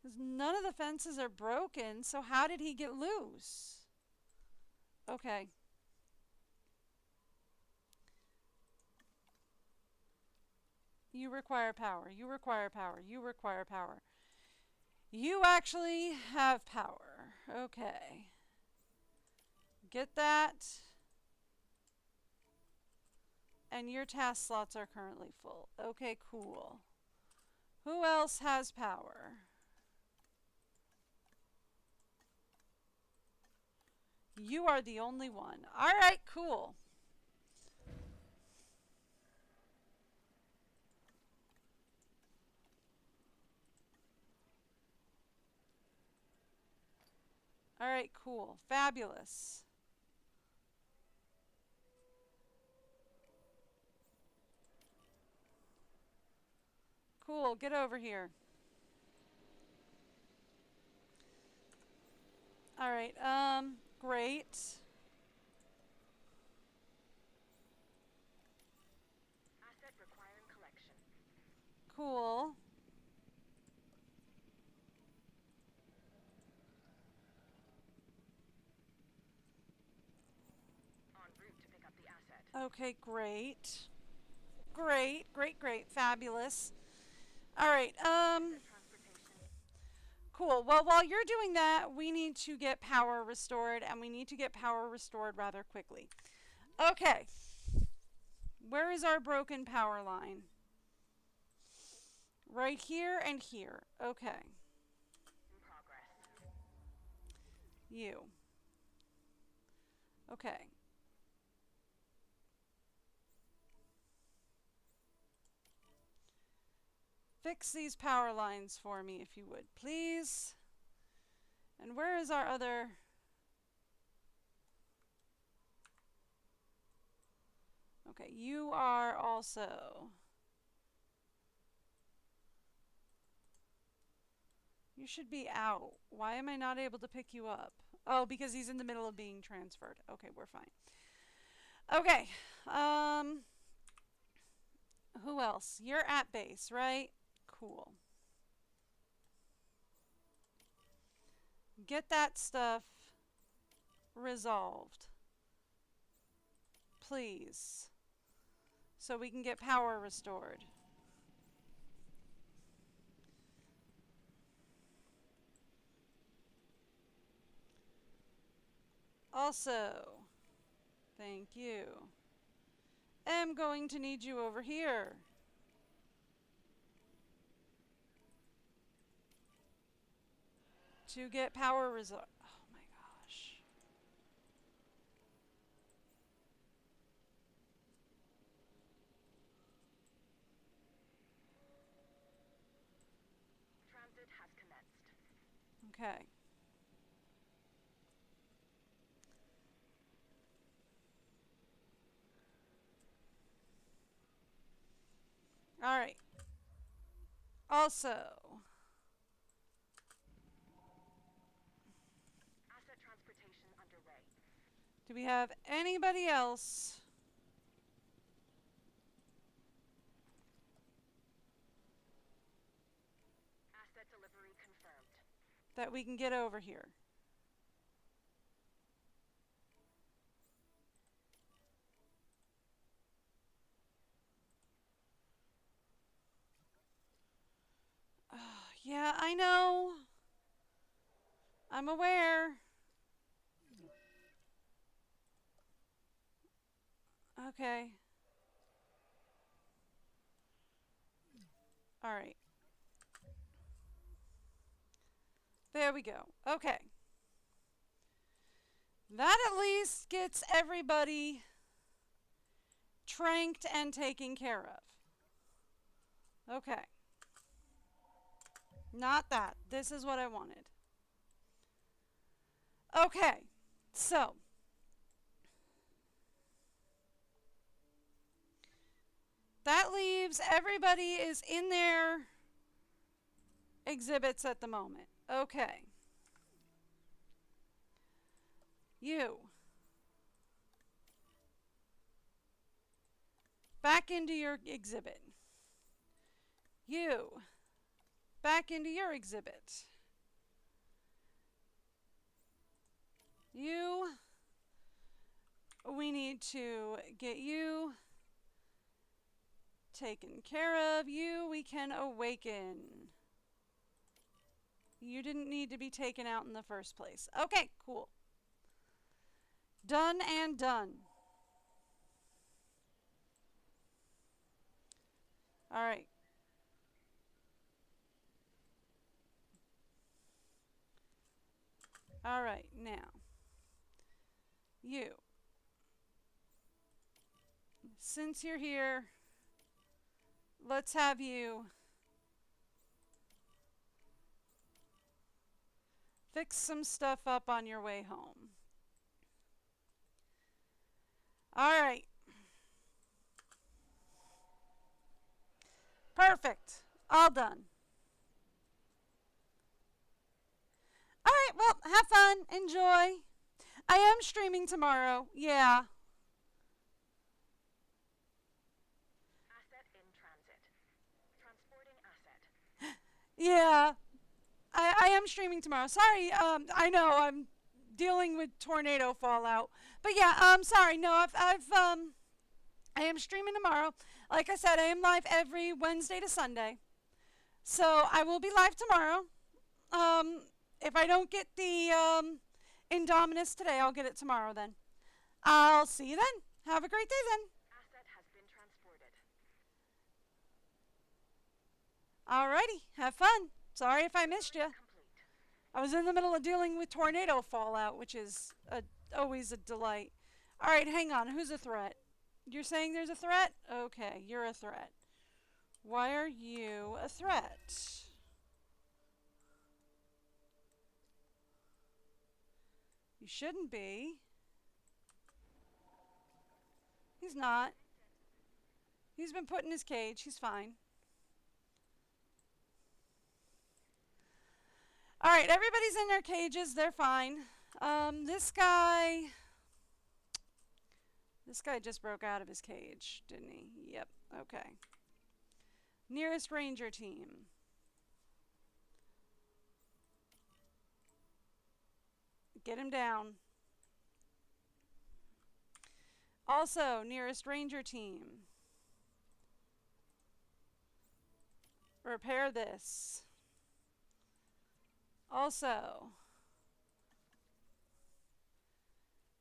[SPEAKER 1] Because none of the fences are broken, so how did he get loose? Okay. You require power. You require power. You require power. You actually have power. Okay. Get that. And your task slots are currently full. Okay, cool. Who else has power? You are the only one. All right, cool. All right, cool. Fabulous. Cool, get over here. Alright, great.
[SPEAKER 2] Asset requiring collection.
[SPEAKER 1] Cool.
[SPEAKER 2] En route to pick up the asset.
[SPEAKER 1] Okay, great. Great. Fabulous. Alright,
[SPEAKER 2] Asset transportation.
[SPEAKER 1] cool. Well, while you're doing that, we need to get power restored, and we need to get power restored rather quickly. Okay. Where is our broken power line? Right here and here. Okay.
[SPEAKER 2] In progress.
[SPEAKER 1] You. Okay. Fix these power lines for me if you would, please. And where is our other... Okay, you are also... You should be out. Why am I not able to pick you up? Oh, because he's in the middle of being transferred. Okay, we're fine. Okay. Who else? You're at base, right? Cool. Get that stuff resolved. Please. So we can get power restored. Also, thank you. Am going to need you over here. To get power resolved. Oh my gosh.
[SPEAKER 2] Transit has commenced.
[SPEAKER 1] Okay. All right. Also,
[SPEAKER 2] Asset transportation underway.
[SPEAKER 1] do we have anybody else
[SPEAKER 2] Asset delivery confirmed.
[SPEAKER 1] that we can get over here? Yeah, I know. I'm aware. Okay. All right. There we go. Okay. That at least gets everybody tranked and taken care of. Okay. Not that. This is what I wanted. Okay. So. That leaves everybody is in their exhibits at the moment. Okay. You. Back into your exhibit. You. Back into your exhibit. You. We need to get you taken care of. You we can awaken. You didn't need to be taken out in the first place. Okay, cool. Done and done. All right. All right, now. You. Since you're here, let's have you fix some stuff up on your way home. All right. Perfect. All done. All right, well, have fun. Enjoy. I am streaming tomorrow. Yeah.
[SPEAKER 2] Asset in transit. Transporting asset.
[SPEAKER 1] Yeah. I am streaming tomorrow. Sorry, I know I'm dealing with tornado fallout. But yeah, sorry. No, I am streaming tomorrow. Like I said, I am live every Wednesday to Sunday. So I will be live tomorrow. If I don't get the indominus today, I'll get it tomorrow then. I'll see you then. Have a great day then.
[SPEAKER 2] Asset has been transported.
[SPEAKER 1] Alrighty, have fun. Sorry if I missed you.
[SPEAKER 2] Complete.
[SPEAKER 1] I was in the middle of dealing with tornado fallout, which is always a delight. Alright, hang on. Who's a threat? You're saying there's a threat? Okay, you're a threat. Why are you a threat? You shouldn't be. He's not. He's been put in his cage. He's fine. Alright, everybody's in their cages. They're fine. This guy just broke out of his cage, didn't he? Yep. Okay. Nearest ranger team. Get him down. Also, nearest ranger team. Repair this. Also,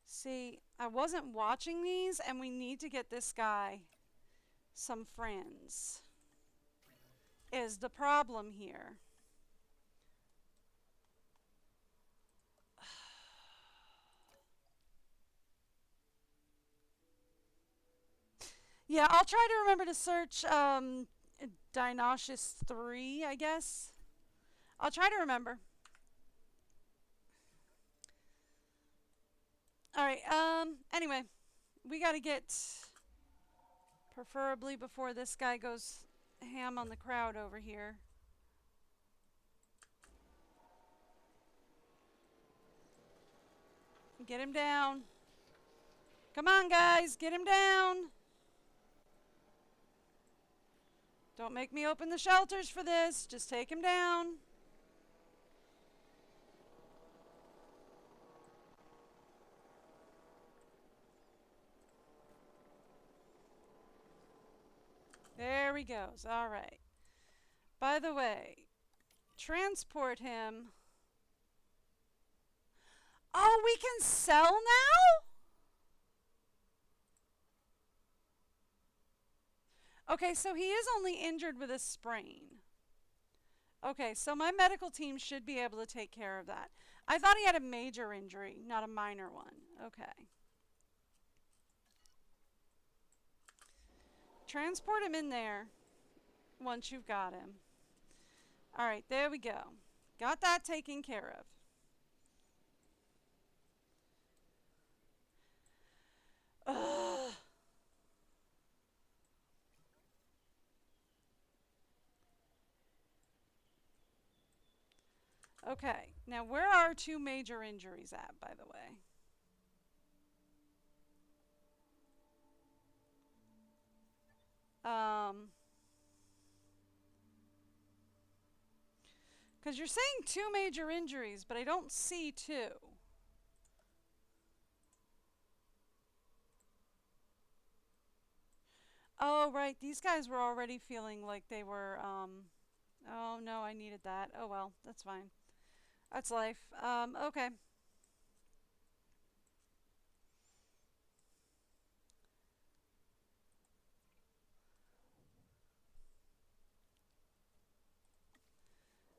[SPEAKER 1] see, I wasn't watching these, and we need to get this guy some friends. Is the problem here. Yeah, I'll try to remember to search Dinosaurus 3, I guess. I'll try to remember. Alright, anyway, we gotta get, preferably before this guy goes ham on the crowd over here. Get him down. Come on, guys, get him down. Don't make me open the shelters for this. Just take him down. There he goes. All right. By the way, transport him. Oh, we can sell now? Okay, so he is only injured with a sprain. Okay, so my medical team should be able to take care of that. I thought he had a major injury, not a minor one. Okay. Transport him in there once you've got him. All right, there we go. Got that taken care of. Ugh. Okay, now where are our two major injuries at, by the way? Because you're saying two major injuries, but I don't see two. Oh, right, these guys were already feeling like they were, oh no, I needed that. Oh well, that's fine. That's life. Okay.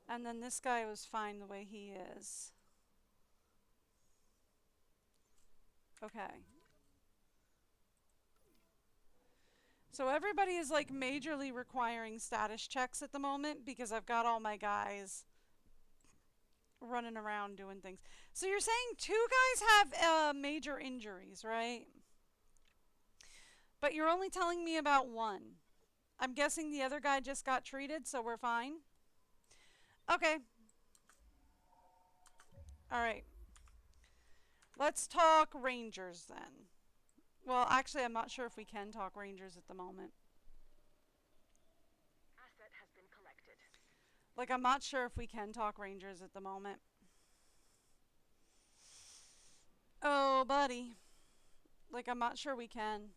[SPEAKER 1] And then this guy was fine the way he is. Okay. So everybody is like majorly requiring status checks at the moment because I've got all my guys running around doing things. So you're saying two guys have major injuries, right? But you're only telling me about one. I'm guessing the other guy just got treated, so we're fine. Okay. Alright. Let's talk rangers then. Well, actually, I'm not sure if we can talk rangers at the moment.
[SPEAKER 2] Asset has been collected.
[SPEAKER 1] Like, I'm not sure if we can talk rangers at the moment. Oh, buddy. Like, I'm not sure we can.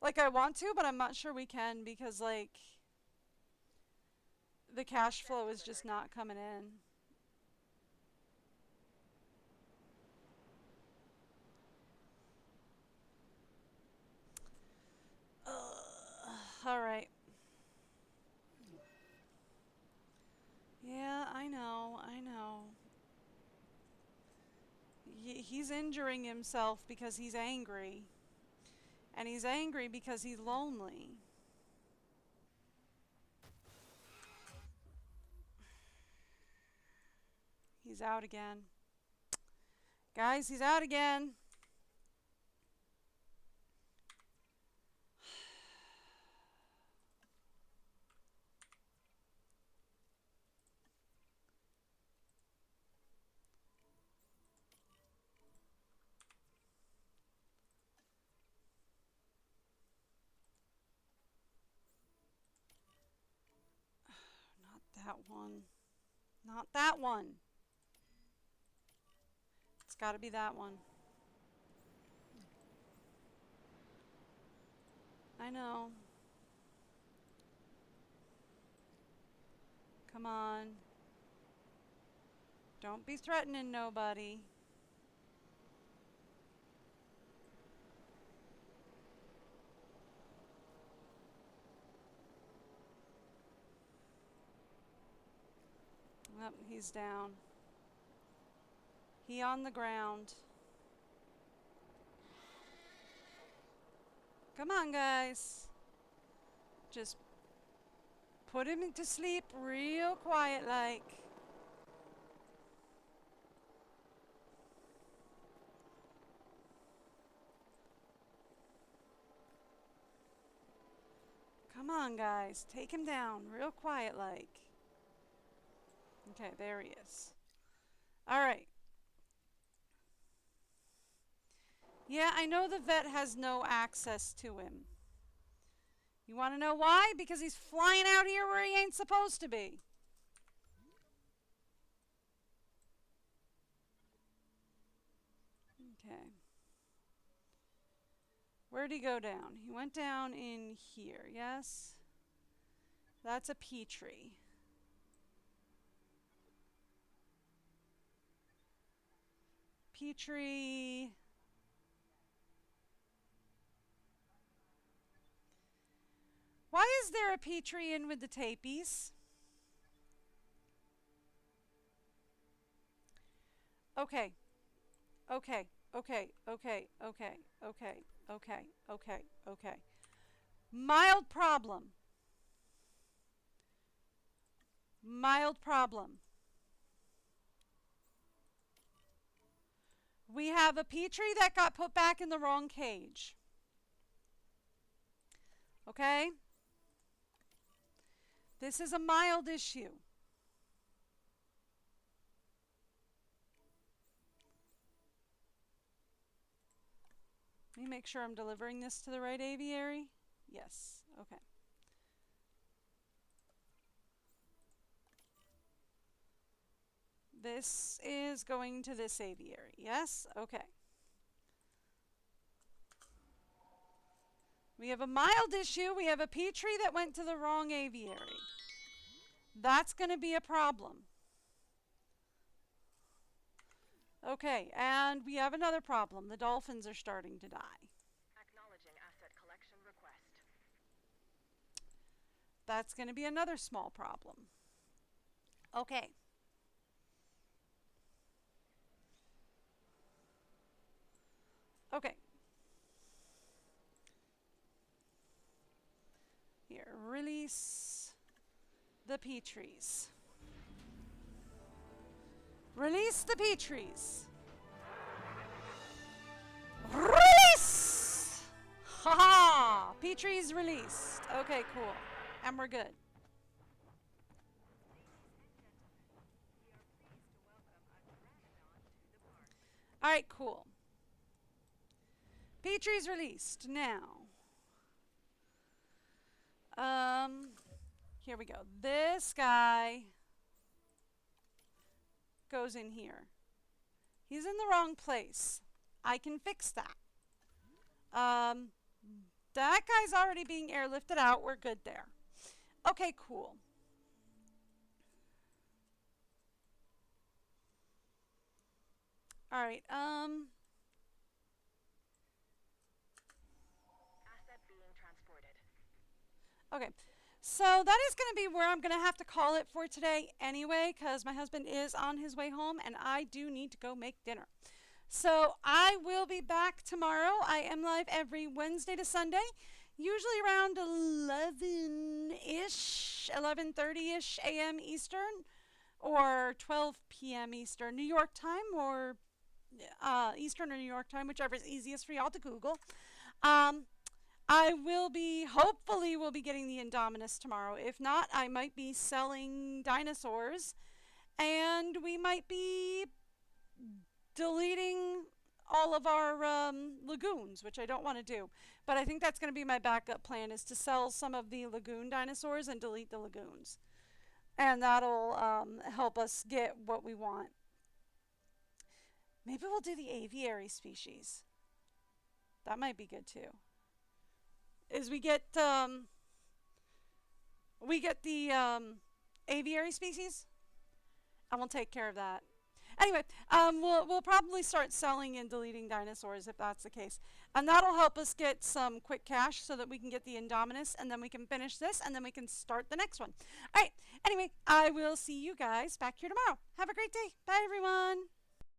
[SPEAKER 1] Like, I want to, but I'm not sure we can because, like, the cash flow is just not coming in. Alright. Yeah, I know. He's injuring himself because he's angry. And he's angry because he's lonely. He's out again. Guys, he's out again. Not that one. Not that one. It's got to be that one. I know. Come on. Don't be threatening nobody. Yep, he's down. He on the ground. Come on, guys. Just put him to sleep real quiet like. Come on, guys. Take him down real quiet like. Okay, there he is. Alright. Yeah, I know the vet has no access to him. You want to know why? Because he's flying out here where he ain't supposed to be. Okay. Where'd he go down? He went down in here, yes? That's a Petrie. Petrie. Why is there a Petrie in with the tapies? Okay. Okay. Mild problem. We have a Petrie that got put back in the wrong cage. Okay? This is a mild issue. Let me make sure I'm delivering this to the right aviary. Yes. Okay. This is going to this aviary. Yes? Okay. We have a mild issue. We have a Petrie that went to the wrong aviary. That's going to be a problem. Okay, and we have another problem. The dolphins are starting to die.
[SPEAKER 2] Acknowledging asset collection request.
[SPEAKER 1] That's going to be another small problem. Okay. Okay. Here, release the Petries. Release the Petries. Release! Ha-ha! Petrie's released. Okay, cool. And we're good. Alright, cool. Petrie's released. Now. Here we go. This guy goes in here. He's in the wrong place. I can fix that. That guy's already being airlifted out. We're good there. Okay, cool. All right.
[SPEAKER 2] Asset being transported.
[SPEAKER 1] Okay. So that is going to be where I'm going to have to call it for today anyway, because my husband is on his way home and I do need to go make dinner. So I will be back tomorrow. I am live every Wednesday to Sunday, usually around 11-ish, 11:30-ish a.m. Eastern, or 12 p.m. Eastern, New York time, or Eastern or New York time, whichever is easiest for y'all to Google. I will be, hopefully we'll be getting the Indominus tomorrow. If not, I might be selling dinosaurs, and we might be deleting all of our lagoons, which I don't want to do. But I think that's going to be my backup plan, is to sell some of the lagoon dinosaurs and delete the lagoons. And that'll help us get what we want. Maybe we'll do the aviary species. That might be good too. Is we get the aviary species, and we'll take care of that. Anyway, we'll probably start selling and deleting dinosaurs if that's the case, and that'll help us get some quick cash so that we can get the Indominus, and then we can finish this, and then we can start the next one. All right. Anyway, I will see you guys back here tomorrow. Have a great day. Bye, everyone.